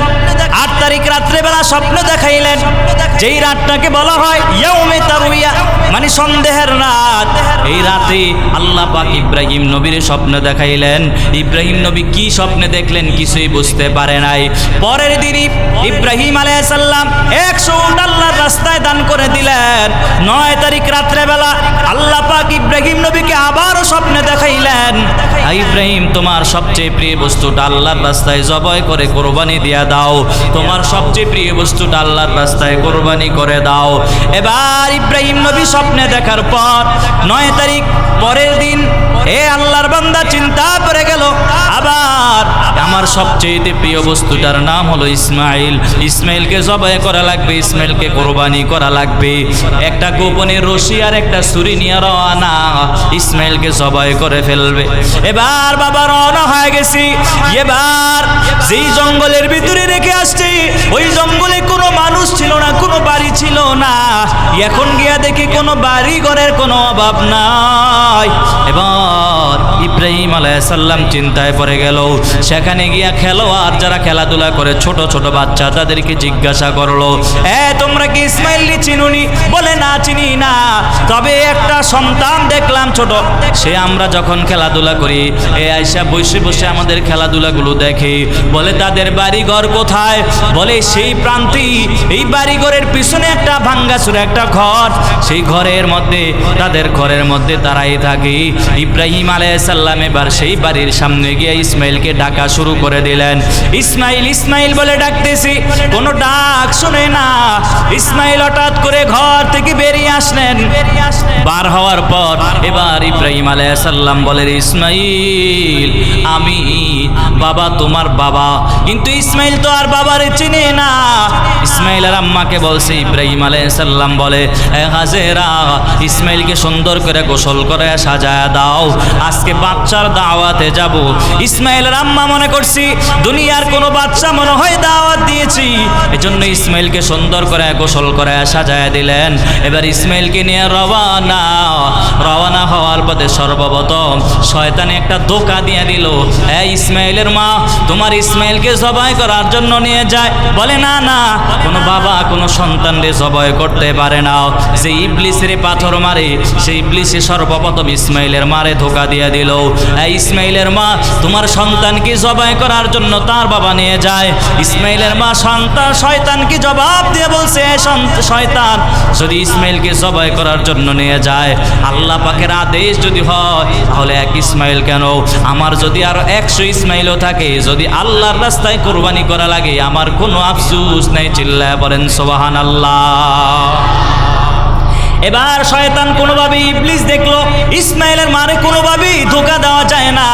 8 তারিখ রাত্রেবেলা স্বপ্ন দেখাইলেন, যেই রাতটাকে বলা হয় ইয়াউমে তারউইয়া, মানে সন্দেহের রাত। এই রাতে আল্লাহ পাক ইব্রাহিম নবীর স্বপ্ন দেখাইলেন। ইব্রাহিম নবী কি স্বপ্নে দেখলেন কিছুই বুঝতে পারে নাই। পরের দিনই ইব্রাহিম আলাইহিস সালাম 100 উট আল্লাহর রাস্তায় দান করে দিলেন। 9 তারিখ রাত্রেবেলা আল্লাহ পাক ইব্রাহিম নবীকে আবারও স্বপ্নে দেখাইলেন, ইব্রাহিম তোমার সবচেয়ে প্রিয় বস্তুটা আল্লাহর রাস্তায় জবাই করে কোরবানি দিয়া দাও। তোমার সবচেয়ে প্রিয় বস্তুটা আল্লাহর রাস্তায় কোরবানি করে দাও। এবার ইব্রাহিম নবী স্বপ্নে দেখার পর 9 তারিখ পরের দিন আল্লাহর বান্দা চিন্তা করে গেল, আবার আমার সবচেয়ে প্রিয় বস্তুটার নাম হলো ইসমাইল। ইসমাইলকে জবাই করা লাগবে, ইসমাইলকে কোরবানি করা লাগবে। একটা গোপনের রশি আর একটা ছুরি নিয়ে রওনা, ইসমাইলকে জবাই করে ফেলবে। এবার বাবা রওনা হয়ে গেছি। এবার যেই জঙ্গলের ভিতরে রেখে আসছি ওই জঙ্গলে কোনো মানুষ ছিল না, কোনো বাড়ি ছিল না। এখন গিয়া দেখি কোনো বাড়ি ঘরের কোনো অভাব নাই। এবার ইব্রাহিম আলাইহিস সালাম চিন্তায় পড়ে গেল। সেখানে গিয়া খেলোয়াড় যারা খেলাধুলা করে ছোট ছোট বাচ্চা, তাদেরকে জিজ্ঞাসা করলো, তোমরা কি ইসমাইলকে চিনুনি? বলে না, চিনি না, তবে একটা সন্তান দেখলাম ছোট, সে আমরা যখন খেলাধুলা করি আয়সা বসে বসে আমাদের খেলাধুলাগুলো দেখে। বলে তাদের বাড়িঘর কোথায়? বলে সেই প্রান্তে, এই বাড়িঘরের পিছনে একটা ভাঙ্গাচুরা একটা ঘর, সেই ঘরের মধ্যে, তাদের ঘরের মধ্যে তারাই থাকে। ইব্রাহিম আলাইহিস সালাম এবার সেই বাড়ির সামনে গিয়ে ইসমাইলকে ডাকা শুরু করে দিলেন। ইসমাইল ইসমাইল বলে ডাকতেছি, কোনো ডাক শুনে না। ইসমাইল হঠাৎ করে ঘর থেকে বেরিয়ে আসলেন। বার হওয়ার পর এবার ইব্রাহিম আলাইহিস সালাম বলে, ইসমাইল আমি বাবা, তোমার বাবা। কিন্তু ইসমাইল তো আর বাবারে চিনে না। ইসমাইলের আম্মাকে বলছে, ইব্রাহিম আলাইহিস সালাম বলে, হাজেরা ইসমাইলকে সুন্দর করে গোসল করে সাজায়া দাও, আজকে বাচ্চার দাওয়াতে যাব। ইসমাইলের আম্মা মনে করছি দুনিয়ার কোনো বাচ্চা মনে হয় দাওয়াত দিয়েছি, এজন্য ইসমাইলকে সুন্দর করে গোসল করে সাজায়া দিলেন। এবার ইসমাইলকে নিয়ে রওনা হওয়ার পথে সর্বপ্রথম শয়তানে একটা ধোঁকা দিয়ে দিল। ইসমাইলের মা তোমার ইসমাইলকে জবাই করার জন্য নিয়ে যায়। বলে না না, কোনো বাবা কোনো সন্তানরে জবাই করতে পারে না। যে ইবলিসের পাথর মারে, সেই ইবলিসে সর্বপ্রথম ইসমাইলের মারে ধোঁকা দিয়ে দিল। ইসমাইলের মা তোমার সন্তানকে জবাই করার জন্য তার বাবা নিয়ে যায়। ইসমাইলের মা শয়তানকে জবাব দিয়ে বলছে, শয়তান যদি ইসমাইলকে জবাই করার জন্য নিয়ে যায়, আল্লাহ পাকের আদেশ যদি হয় তাহলে 1 ইসমাইল কেন, আমার যদি আরো 100 ইসমাইলও থাকে, যদি আল্লাহর রাস্তায় কোরবানি করা লাগে আমার কোনো আফসোস নেই। চিল্লায় বলেন সুবহানাল্লাহ। এবার শয়তান কোনোভাবেই ইবলিস দেখলো ইসমাইলের মারে কোনোভাবেই ধোঁকা দেওয়া যায় না।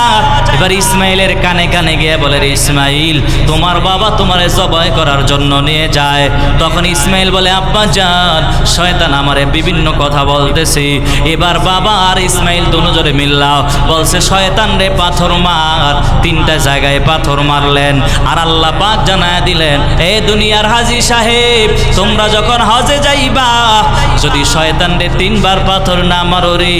এবার ইসমাইলের কানে কানে গিয়ে বলে, রে ইসমাইল, তোমার বাবা তোমারে জবাই করার জন্য নিয়ে যায়। তখন ইসমাইল বলে, আব্বা জান, শয়তান আমারে বিভিন্ন কথা বলতেছে। এবার বাবা আর ইসমাইল দুজনে মিল্লাও বলছে, শয়তান রে পাথর মার। 3টা জায়গায় পাথর মারলেন আর আল্লাহ পাক জানায় দিলেন, এ দুনিয়ার হাজী সাহেব, তোমরা যখন হজে যাইবা যদি শয়তান রে 3বার পাথর না মারো রে।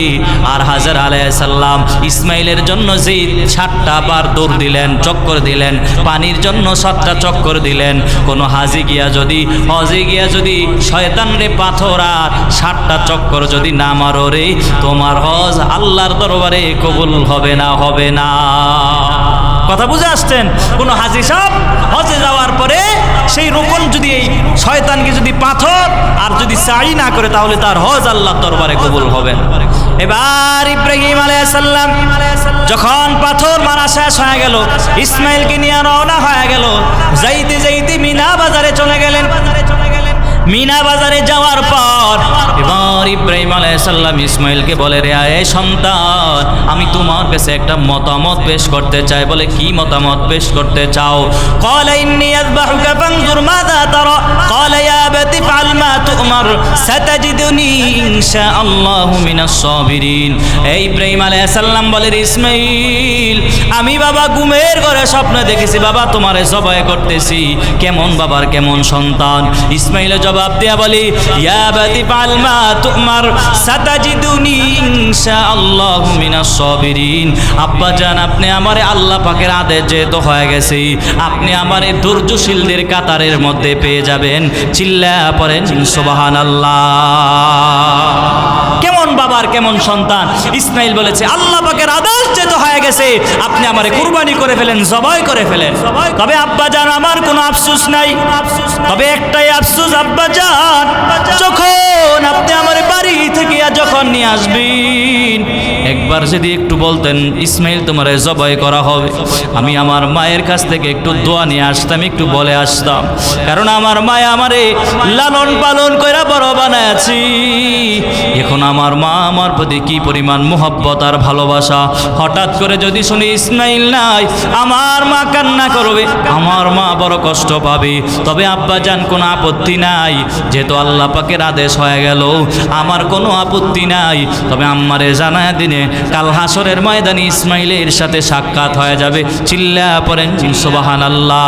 আর হাজর আলাইহিস সালাম ইসমাইলের জন্য যে 7টা বার দৌড় দিলেন, চক্কর দিলেন, পানির জন্য 7টা চক্কর দিলেন। কোন হাজী গিয়া যদি হজে গিয়া যদি শয়তান রে পাথর আর 7টা চক্কর যদি না মারো রে, তোমার হজ আল্লাহর দরবারে কবুল হবে না, হবে না। কথা বুঝে আসছেন? কোন হাজী সাহেব হজে যাওয়ার পরে সেই রুকন যদি এই শয়তানকে যদি পাথর আর যদি সাই না করে, তাহলে তার হজ আল্লাহর দরবারে কবুল হবে না। এবার ইব্রাহিম আলাইহিস সালাম যখন পাথর মারা শেষ হয়ে গেল, ইসমাইলকে নিয়ে রওনা হয়ে গেল। যাইতে যাইতে মিনা বাজারে চলে গেলেন। মিনা বাজারে যাওয়ার পর এবার ইব্রাহিম আলাইহিস সালাম ইসমাইলকে বলে, রে আয় সন্তান, আমি তোমার কাছে একটা মতামত পেশ করতে চাই। বলে, কি মতামত পেশ করতে চাও? ক্বালা ইন্নী আযবাহুকা ফানজুর মাযা তারা। ক্বালা ইয়া আবাতি ফাআল মা তু'মার সাতাজিদুনি ইনশাআল্লাহু মিনাস সাবিরিন। এই ইব্রাহিম আলাইহিস সালাম বলে, ইসমাইল, আমি বাবা ঘুমের ঘরে স্বপ্ন দেখেছি বাবা তোমারে জবাই করতেছি। কেমন বাবার কেমন সন্তান? ইসমাইল জবাব দিয়া বলি, ইয়া আবাতি ফাআল মা তু'মার সাতাজিদুনি ইনশাআল্লাহু মিনাস সাবিরিন। আব্বা জান, আপনি আমারে আল্লাহ পাকের আদেশ যেহেতু হয়ে গেছে, আপনি আমারে ধৈর্যশীলদের কাতারের মধ্যে পেয়ে যাবেন। চিল্লা পড়েন সুবহানাল্লাহ। কেমন বাবার কেমন সন্তান? ইসমাইল বলেছে, আল্লাহ পাকের আদেশ যেহেতু হয়ে গেছে, আপনি আমারে কুরবানি করে ফেলেন, জবাই করে ফেলেন। তবে আব্বা জান, আমার কোনো আফসোস নাই। তবে একটাই আফসোস আব্বা জান, যখন আপনি আমার বাড়ি থেকে যখন নিয়ে আসবেন, একবার যদি একটু বলতেন ইসমাইল তোমারে জবাই করা হবে, আমি আমার মায়ের কাছ থেকে একটু দোয়া নিয়ে আসতাম, একটু বলে আসতাম। কারণ আমার মায়ে আমারে লালন পালন করে বড় বানাইছি। এখন আমার মা আমার প্রতি কি পরিমাণ মোহব্বত আর ভালোবাসা। হঠাৎ করে যদি শুনি ইসমাইল নাই, আমার মা কান্না করবে, আমার মা বড় কষ্ট পাবে। তবে আব্বা জান, কোনো আপত্তি নাই, যেহেতু আল্লাহ পাকের আদেশ হয়ে গেল, আমার কোনো আপত্তি নাই। তবে আম্মারে জানায় দিনে কাল হাসরের ময়দানে ইসমাইলের সাথে সাক্ষাৎ হয়ে যাবে। চিল্লা পড়েন সুবহানাল্লাহ।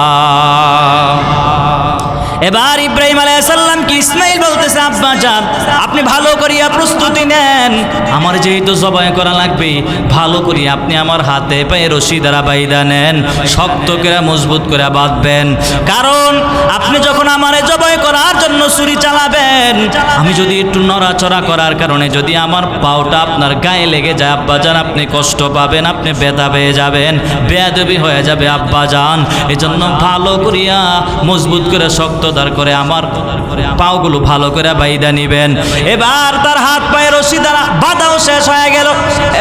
এবার ইব্রাহিম আলাইহিস সালাম কি ইসমাইল বলতেছে, আব্বা জান, আপনি ভালো করিয়া প্রস্তুতি নেন, আমার যেহেতু জবাই করা লাগবে, ভালো করি আপনি আমার হাতে পায়ে রশি দ্বারা বাইদা নেন, শক্ত করে মজবুত করে বাঁধবেন। কারণ আপনি যখন আমারে জবাই করার জন্য ছুরি চালাবেন, আমি যদি একটু নড়াচড়া করার কারণে যদি আমার পাওটা আপনার গায়ে লেগে যায়, আব্বা জান, আপনি কষ্ট পাবেন, আপনি ব্যথা পেয়ে যাবেন, বেয়াদবি হয়ে যাবে আব্বা জান। এজন্য ভালো করিয়া মজবুত করে শক্ত দাঁড় করে আমার পাওগুলো ভালো করে বাইদা নিবেন। এবার তার হাত পায়ে রশি দ্বারা বাঁধাও শেষ হয়ে গেল।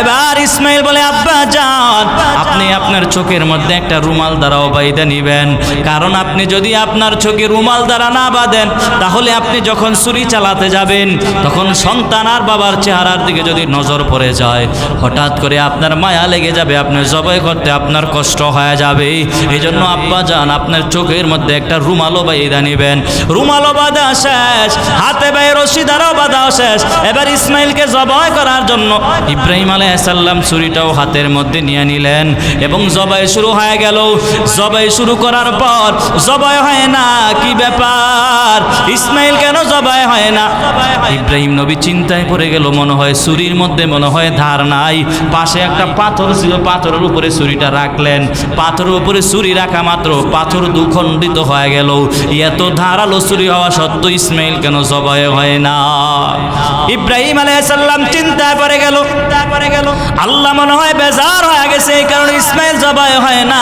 এবার ইসমাইল বলে, আব্বা জান, আপনি আপনার চোখের মধ্যে একটা রুমাল দ্বারাও বাইদা নিবেন। কারণ আপনি যদি আপনার চোখে রুমাল দ্বারা না বাঁধেন, তাহলে আপনি যখন ছুরি চালাতে যাবেন, তখন সন্তান আর বাবার চেহারার দিকে যদি নজর পড়ে যায়, হঠাৎ করে আপনার মায়া লেগে যাবে, আপনি জবাই করতে আপনার কষ্ট হয়ে যাবে। এই জন্য আব্বা জান, আপনার চোখের মধ্যে একটা রুমালও বাইদা নিবেন। রুমালও বাঁধা শেষ, হাতে পায়ে রশি দ্বারাও বাঁধা শেষ। এবার ইসমাইলকে জবাই করার জন্য ইব্রাহিম আলাইহিস সালাম ছুরিটাও হাতের মধ্যে নিয়ে নিলেন এবং জবাই শুরু হয়ে গেল। জবাই শুরু করার পর জবাই হয় না, কি ব্যাপার, ইসমাইল কেন জবাই হয় না? ইব্রাহিম নবী চিন্তায় পড়ে গেল, মনে হয় ছুরির মধ্যে মনে হয় ধার নাই। পাশে একটা পাথর ছিল, পাথরের উপরে ছুরিটা রাখলেন। পাথরের উপরে ছুরি রাখা মাত্র পাথর দুখণ্ডিত হয়ে গেল। এত ধারালো ছুরি হওয়া সত্ত্বেও ইসমাইল কেন জবাই হয় না? ইব্রাহিম আলাইহিস সালাম চিন্তায় পড়ে গেল। আল্লাহ মনে হয় বেজার হয়ে গেছে, এই কারণে ইসমাইল জবাই হয় না।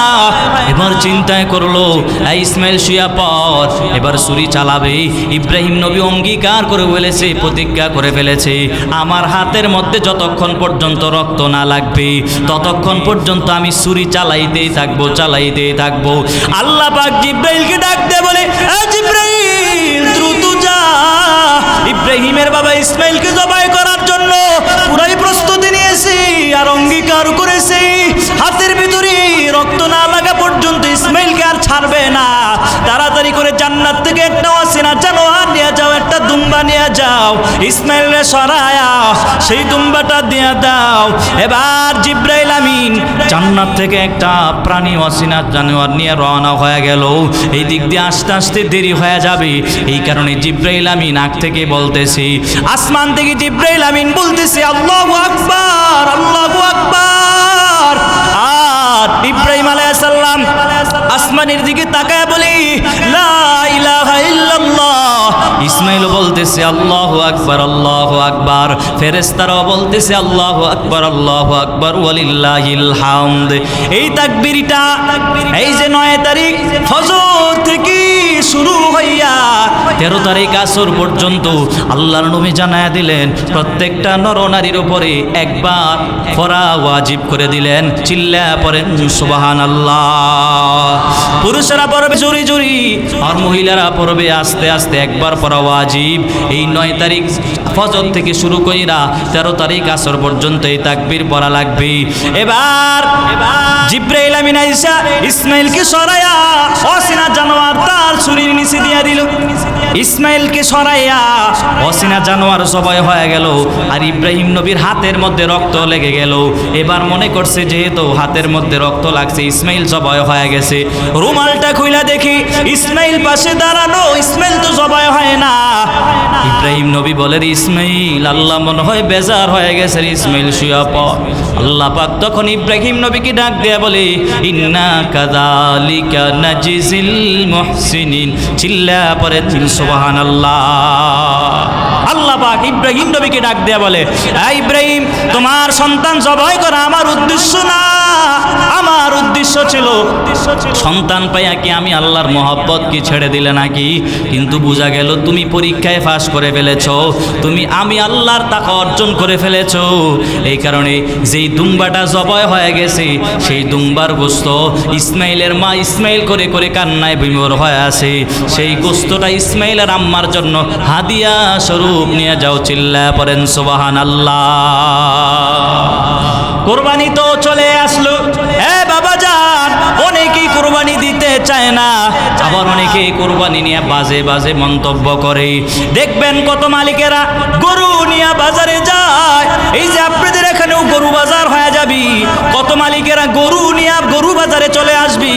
এবার চিন্তায় করলো, এই ইসমাইল শুয়া পর, এবার ছুরি চালাবে। ইব্রাহিম নবী অঙ্গীকার করে ফেলেছে, প্রতিজ্ঞা করে ফেলেছে, আমার হাতের মধ্যে যতক্ষণ পর্যন্ত রক্ত না লাগবে, ততক্ষণ পর্যন্ত আমি ছুরি চালাইতেই থাকবো, চালাইতেই থাকবো। আল্লাহ পাক জিব্রাইলকে ডাক দিয়ে বলে, জিব্রাইল দ্রুত যা, ইব্রাহিমের বাবা ইসমাইলকে জবাই দুম্বা নিয়ে যাও, ইসমাইলরে সরায়া সেই দুম্বাটা দিয়ে দাও। এবার জিব্রাইল আমিন জান্নাত থেকে একটা প্রাণী অচিনা জানোয়ার নিয়ে রওনা হয়ে গেল। এই দিক দিয়ে আস্তে আস্তে দেরি হয়ে যাবে, এই কারণে জিব্রাইল আমিন আগ থেকে বলতেছি, আসমান থেকে জিব্রাইল আমিন বলতেছে আল্লাহু আকবার, আল্লাহু আকবার। আর ইব্রাহিম আলাইহিস সালাম আসমানের দিকে তাকায় বলি লা ইলাহা ইল্লাল্লাহ। ইসমাইলও বলতেছে আল্লাহু আকবার, আল্লাহু আকবার। ফেরেশতারাও বলতেছে আল্লাহু আকবার, আল্লাহু আকবার, ওয়ালিল্লাহিল হামদ। এই তাকবীরটা এই যে 9 তারিখ ফজর থেকে শুরু হইয়া 13 তারিখ আসর পর্যন্ত আল্লাহর নবী জানায়া দিলেন প্রত্যেকটা নরনারীর উপরে একবার পড়া ওয়াজিব করে দিলেন। চিল্লা পড়েন সুবহানাল্লাহ। পুরুষেরা পড়বে জোরে জোরে, আর মহিলারা পড়বে আস্তে আস্তে, একবার পড়া ওয়াজিব। এই 9 তারিখ ফজর থেকে শুরু কইরা 13 তারিখ আসর পর্যন্ত এই তাকবীর পড়া লাগবে। এবার জিব্রাইল আমিন আইসা ইসমাইলকে সরায়া অচিনা জানোয়ার তার ছুরির নিচে দিয়া দিল। ইসমাইলকে সরাইয়া অচিনা জানোয়ার জবাই হয়ে গেল, আর ইব্রাহিম নবীর হাতের মধ্যে রক্ত লেগে গেল। এবার মনে করছে যেহেতু হাতের মধ্যে রক্ত লাগছে ইসমাইল জবাই হয়ে গেছে। রুমালটা খুইলা দেখি ইসমাইল পাশে দাঁড়ানো, ইসমাইল তো জবাই হয় না। ইব্রাহিম নবী বলে ইসমাইল আল্লাহ মনে হয় বেজার হয়ে গেছে, ইসমাইল শুয়া পড়। আল্লাহ পাক তখন ইব্রাহিম নবীকে ডাক দেয়া বলে ইন্না কাযালিকা নাজিজিল মুহসিনিন। চিল্লা পড়ে সুবহানাল্লাহ। আল্লাহ পাক ইব্রাহিম নবীকে ডাক দেয়া বলে ইব্রাহিম তোমার সন্তান জবাই করা আমার উদ্দেশ্য না, আমার উদ্দেশ্য ছিল সন্তান পাইয়া কি আমি আল্লাহর মহব্বত কি ছেড়ে দিলে নাকি? কিন্তু বোঝা গেল তুমি পরীক্ষায় পাস করে ফেলেছো, তুমি আমি আল্লাহর তাকওয়া অর্জন করে ফেলেছো। এই কারণে যেই দুম্বাটা জবাই হয়ে গেছে সেই দুম্বার গোশত ইসমাইলের মা ইসমাইল করে করে কান্নায় বিমর হয়ে আছে, সেই গোশতটা ইসমাইলের আম্মার জন্য হাদিয়া স্বরূপ নিয়ে যাও। চিল্লা পড়েন সুবহানাল্লাহ। কোরবানি তো চলে আসলো, বাবা যান অনেকেই কোরবানি দিতে চায় না, আবার অনেকেই কোরবানি নিয়ে বাজে বাজে মন্তব্য করে। দেখবেন কত মালিকেরা গরু নিয়ে বাজারে যায়, এই যে আপনাদের এখানেও গরু বাজার হয়ে যাবি, কত মালিকেরা গরু নিয়ে গরু বাজারে চলে আসবি।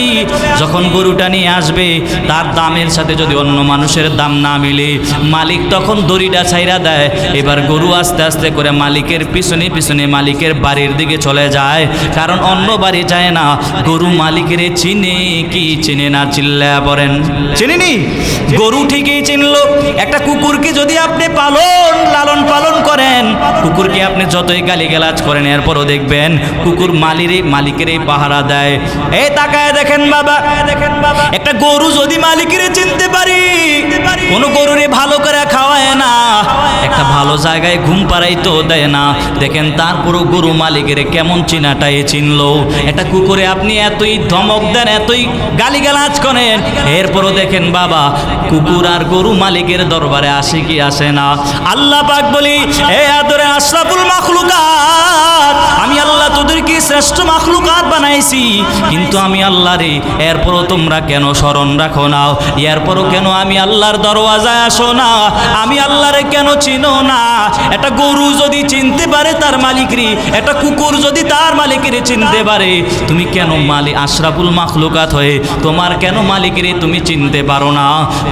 যখন গরুটা নিয়ে আসবে তার দামের সাথে যদি অন্য মানুষের দাম না মিলে মালিক তখন দড়িটা ছাইরা দেয়। এবার গরু আস্তে আস্তে করে মালিকের পিছনে পিছনে মালিকের বাড়ির দিকে চলে যায়, কারণ অন্য বাড়ি যায় না। গরু মালিকের চিনে কি চিনে না? চিল্লা পড়েন চিনিনি? গরু ঠিকই চিনলো। একটা কুকুরকে যদি আপনি লালন পালন করেন, কুকুরকে আপনি যতই গালিগালাজ করেন এরপরও দেখবেন কুকুর মালিকের পাহারা দেয়। এই তাকায় দেখেন বাবা, একটা গরু যদি মালিকের চিনতে পারি, কোনো গরুরে ভালো করে খাওয়ায় না, একটা ভালো জায়গায় ঘুম পাড়াইতেও দেয় না, দেখেন তারপরও গরু মালিকের কেমন চিনাটাই চিনলো। একটা কুকুরে আপনি এতই ধমক দেন, এতই গালিগালাজ করেন, এরপরও দেখেন বাবা কুকুর আর গরু মালিকের দরবারে আসে কি আসে না। আল্লাহ পাক বলি হে আদরে আশরাফুল মাখলুকাত, আমি আল্লাহ তোদেরকে শ্রেষ্ঠ মাখলুকাত বানাইছি, কিন্তু আমি আল্লাহ রে, এরপরও তোমরা কেন স্মরণ রাখো না? এরপরও কেন আমি আল্লাহর দরওয়াজায় আসো না? আমি আল্লাহরে কেন চিনো না? একটা গরু যদি চিনতে পারে তার মালিকরে, একটা কুকুর যদি তার মালিকরে চিনতে পারে, তুমি কেন আশরাফুল মাখলুকাত হয়ে তোমার কেন মালিকরে তুমি চিনতে পারো না?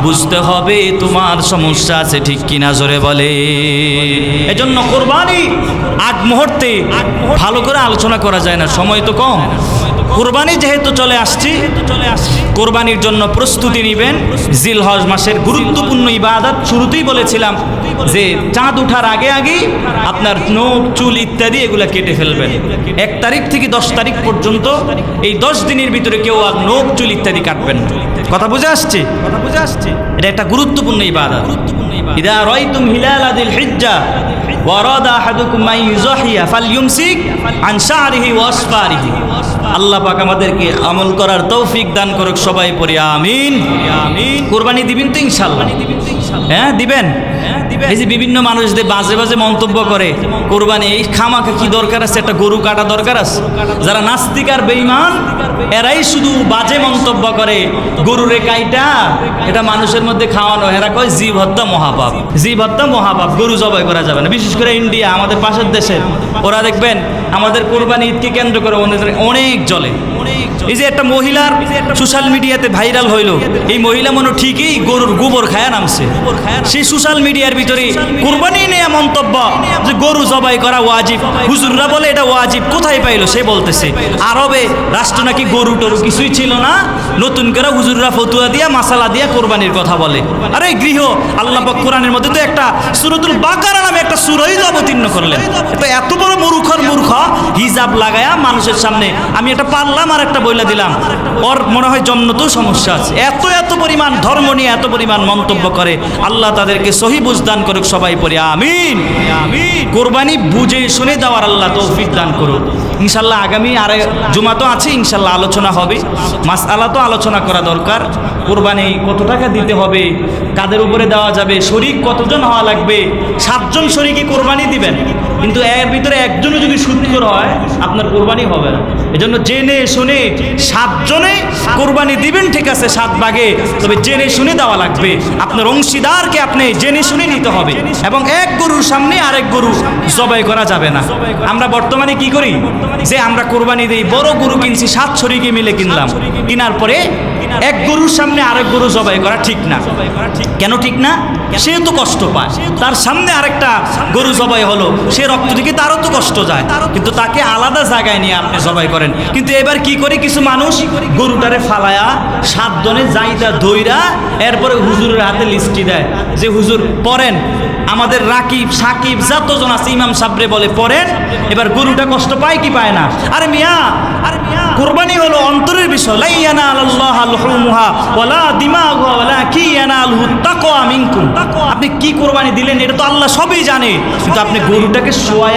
বুঝতে হবে তোমার সমস্যা আছে, ঠিক কিনা জোরে বলে। এজন্য কোরবানি আগ মুহূর্তে ভালো করে আলোচনা করা যায় না, সময় তো কম। কোরবানি যেহেতু চলে আসছি, কোরবানির জন্য প্রস্তুতি নেবেন। জিলহজ মাসের গুরুত্বপূর্ণ ইবাদত শুরুতেই বলেছিলাম যে চাঁদ ওঠার আগে আগেই আপনার নখ চুল ইত্যাদি এগুলো কেটে ফেলবেন। 1 তারিখ থেকে 10 তারিখ পর্যন্ত এই 10 দিনের ভিতরে কেউ আর নখ চুল ইত্যাদি কাটবেন না। কথা বুঝে আসছে? এটা একটা গুরুত্বপূর্ণ ইবাদত। ইদা রাইতুম হিলালাদিল হিজ্জা ওয়া আরাদা আহাদুকুম আন ইউযহিয়া ফালইউমসিক আন শা'রিহি ওয়া আসফারিহি। আল্লাহ পাক আমাদেরকে আমল করার তৌফিক দান করুক, সবাই পড়ি আমিন। কুরবানি দিবেন তো ইনশাআল্লাহ? হ্যাঁ দিবেন। এই যে বিভিন্ন মানুষদের বাজে বাজে মন্তব্য করে কোরবানি এই খামাখা কি দরকার আছে, একটা গরু কাটা দরকার আছে। যারা নাস্তিক আর বেঈমান এরাই শুধু বাজে মন্তব্য করে গরুরে কাইটা এটা মানুষের মধ্যে খাওয়ানো। এরা কয় জীব হত্যা মহাপাপ, জীব হত্যা মহাপাপ, গরু জবাই করা যাবে না। বিশেষ করে ইন্ডিয়া, আমাদের পাশের দেশে, ওরা দেখবেন আমাদের কোরবানি ঈদকে কেন্দ্র করে অনেক জ্বলে। এই যে একটা মহিলার সোশ্যাল মিডিয়াতে ভাইরাল হইল, এই মহিলা মনে ঠিকই গরুর গোবর খায়া নামছে। সেই সোশ্যাল মিডিয়ার ভিতরে কোরবানি নিয়ে মন্তব্য যে গরু জবাই করা ওয়াজিব, হুজুররা বলে এটা ওয়াজিব, কোথায় পাইলো সে বলতেছে আরবে রাষ্ট্র নাকি গরু টরু কিছুই ছিল না, নতুন করে হুজুররা ফতুয়া দিয়া মাসালা দিয়া কোরবানির কথা বলে। আরে গৃহ আল্লাহ পাক কোরআনের মধ্যে তো একটা সূরাতুল বাকারা নামে একটা সূরাই অবতীর্ণ করলেন। এটা এত বড় মূর্খ হিজাব লাগায়া মানুষের সামনে আমি একটা পারলাম আর একটা বইলা দিলাম, ওর মনে হয় জন্মতেও সমস্যা আছে। এত পরিমাণ ধর্ম নিয়ে এত পরিমাণ মন্তব্য করে। আল্লাহ তাদেরকে সহি বুঝদান করুক, সবাই পড়ি আমিন। কোরবানি বুঝে শুনে দেওয়ার আল্লাহ তৌফিক দান করুক। ইনশাল্লাহ আগামী আরে জুমা তো আছে, ইনশাল্লাহ আলোচনা হবে, মাসআলা তো আলোচনা করা দরকার। কোরবানি কত টাকা দিতে হবে, কাদের উপরে দেওয়া যাবে, শরীক কতজন হওয়া লাগবে। 7 জন শরীকে কোরবানি দিবেন, কিন্তু এর ভিতরে একজনও যদি সুদখোর হয় আপনার কোরবানি হবে না। এজন্য জেনে শুনে 7 জনে কোরবানি দিবেন, ঠিক আছে 7 ভাগে, তবে জেনে শুনে দেওয়া লাগবে। আপনার অংশীদারকে আপনি জেনে শুনে নিতে হবে, এবং এক গরুর সামনে আরেক গরু জবাই করা যাবে না। আমরা বর্তমানে কি করি যে আমরা কোরবানি দেই, বড় গরু কিনছি 7 শরীকে মিলে কিনলাম, কেনার পরে এক গরুর সামনে আরেক গরু জবাই করা ঠিক না। কেন ঠিক না? সে তো কষ্ট পায়, তার সামনে আরেকটা গরু জবাই হলো, সে রক্ত দিকে তারও তো কষ্ট যায়, কিন্তু তাকে আলাদা জায়গায় নিয়ে আপনি জবাই করেন। কিন্তু এবার কি করে কিছু মানুষ গরুটারে ফালায়া 7 জনে যাইতা ধইরা এরপরে হুজুরের হাতে লিস্টি দেয় যে হুজুর পড়েন, আমাদের রাকিব সাকিব যতজন আছে ইমাম সাবরে বলে পড়েন। এবার গরুটা কষ্ট পায় কি পায় না? আরে মিয়া কুরবানি হলো অন্তরের বিষয়, লা ইয়ানালাল্লাহু লুহুমুহা ওয়ালা দিমাগুহা ওয়ালাকিন ইয়ানালুহু তাকওয়া মিনকুম। আপনি কি কুরবানি দিলেন এটা তো আল্লাহ সবই জানে, কিন্তু আপনি গরুটাকে শোয়া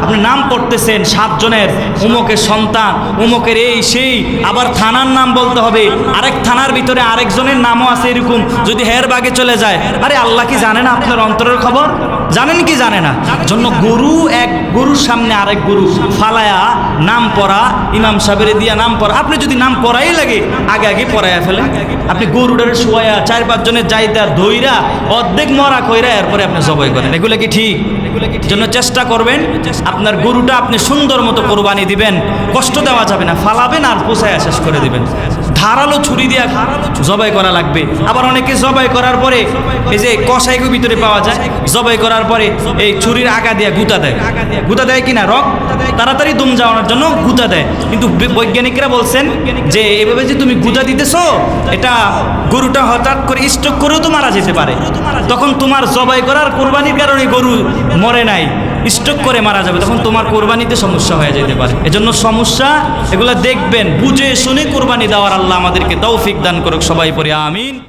আপনি নাম পড়তেছেন 7 জনের, উমকের সন্তান, উমকের এই সেই, আবার থানার নাম বলতে হবে, আরেক থানার ভিতরে আরেকজনের নামও আছে এরকম, যদি হের বাগে চলে যায়। আরে আল্লাহ কি জানে না আপনার অন্তরের খবর? জানেন কি জানে না? জন্য গরু এক গরুর সামনে আরেক গরু ফালায়া নাম পড়া, ইমাম সাহেবের দিয়া নাম পড়া, আপনি যদি নাম পড়াই লাগে আগে পড়াইয়া ফেলেন। আপনি গরুটারে শোয়া 4-5 জনের যাইতা ধইরা অর্ধেক মরা কইরা এরপরে আপনি জবাই করেন, এগুলো কি ঠিক? জন্য চেষ্টা করবেন আপনার গরুটা আপনি সুন্দর মতো কোরবানি দিবেন, কষ্ট দেওয়া যাবে না, ফালাবেন আর পোষায় শেষ করে দিবেন। ধারালো ছুরি দিয়া জবাই করা লাগবে। আবার অনেকে জবাই করার পরে এই যে কষাইকে ভিতরে পাওয়া যায়, জবাই করার পরে এই ছুরির আগা দিয়া গুতা দেয় কিনা, রক তাড়াতাড়ি দম যাওয়ানোর জন্য গুতা দেয়। কিন্তু বৈজ্ঞানিকরা বলছেন যে এভাবে যে তুমি গুতা দিতেছো, এটা গরুটা হঠাৎ করে স্ট্রোক করেও তো মারা যেতে পারে, তখন তোমার জবাই করার কোরবানির কারণে গরু মরে নাই, স্ট্রোক করে মারা যাবে, তখন তোমার কোরবানিতে সমস্যা হয়ে যেতে পারে। এজন্য সমস্যা এগুলো দেখবেন, বুঝে শুনে কোরবানি দেওয়ার আল্লাহ আমাদেরকে তৌফিক দান করুক, সবাই পড়ি আমিন।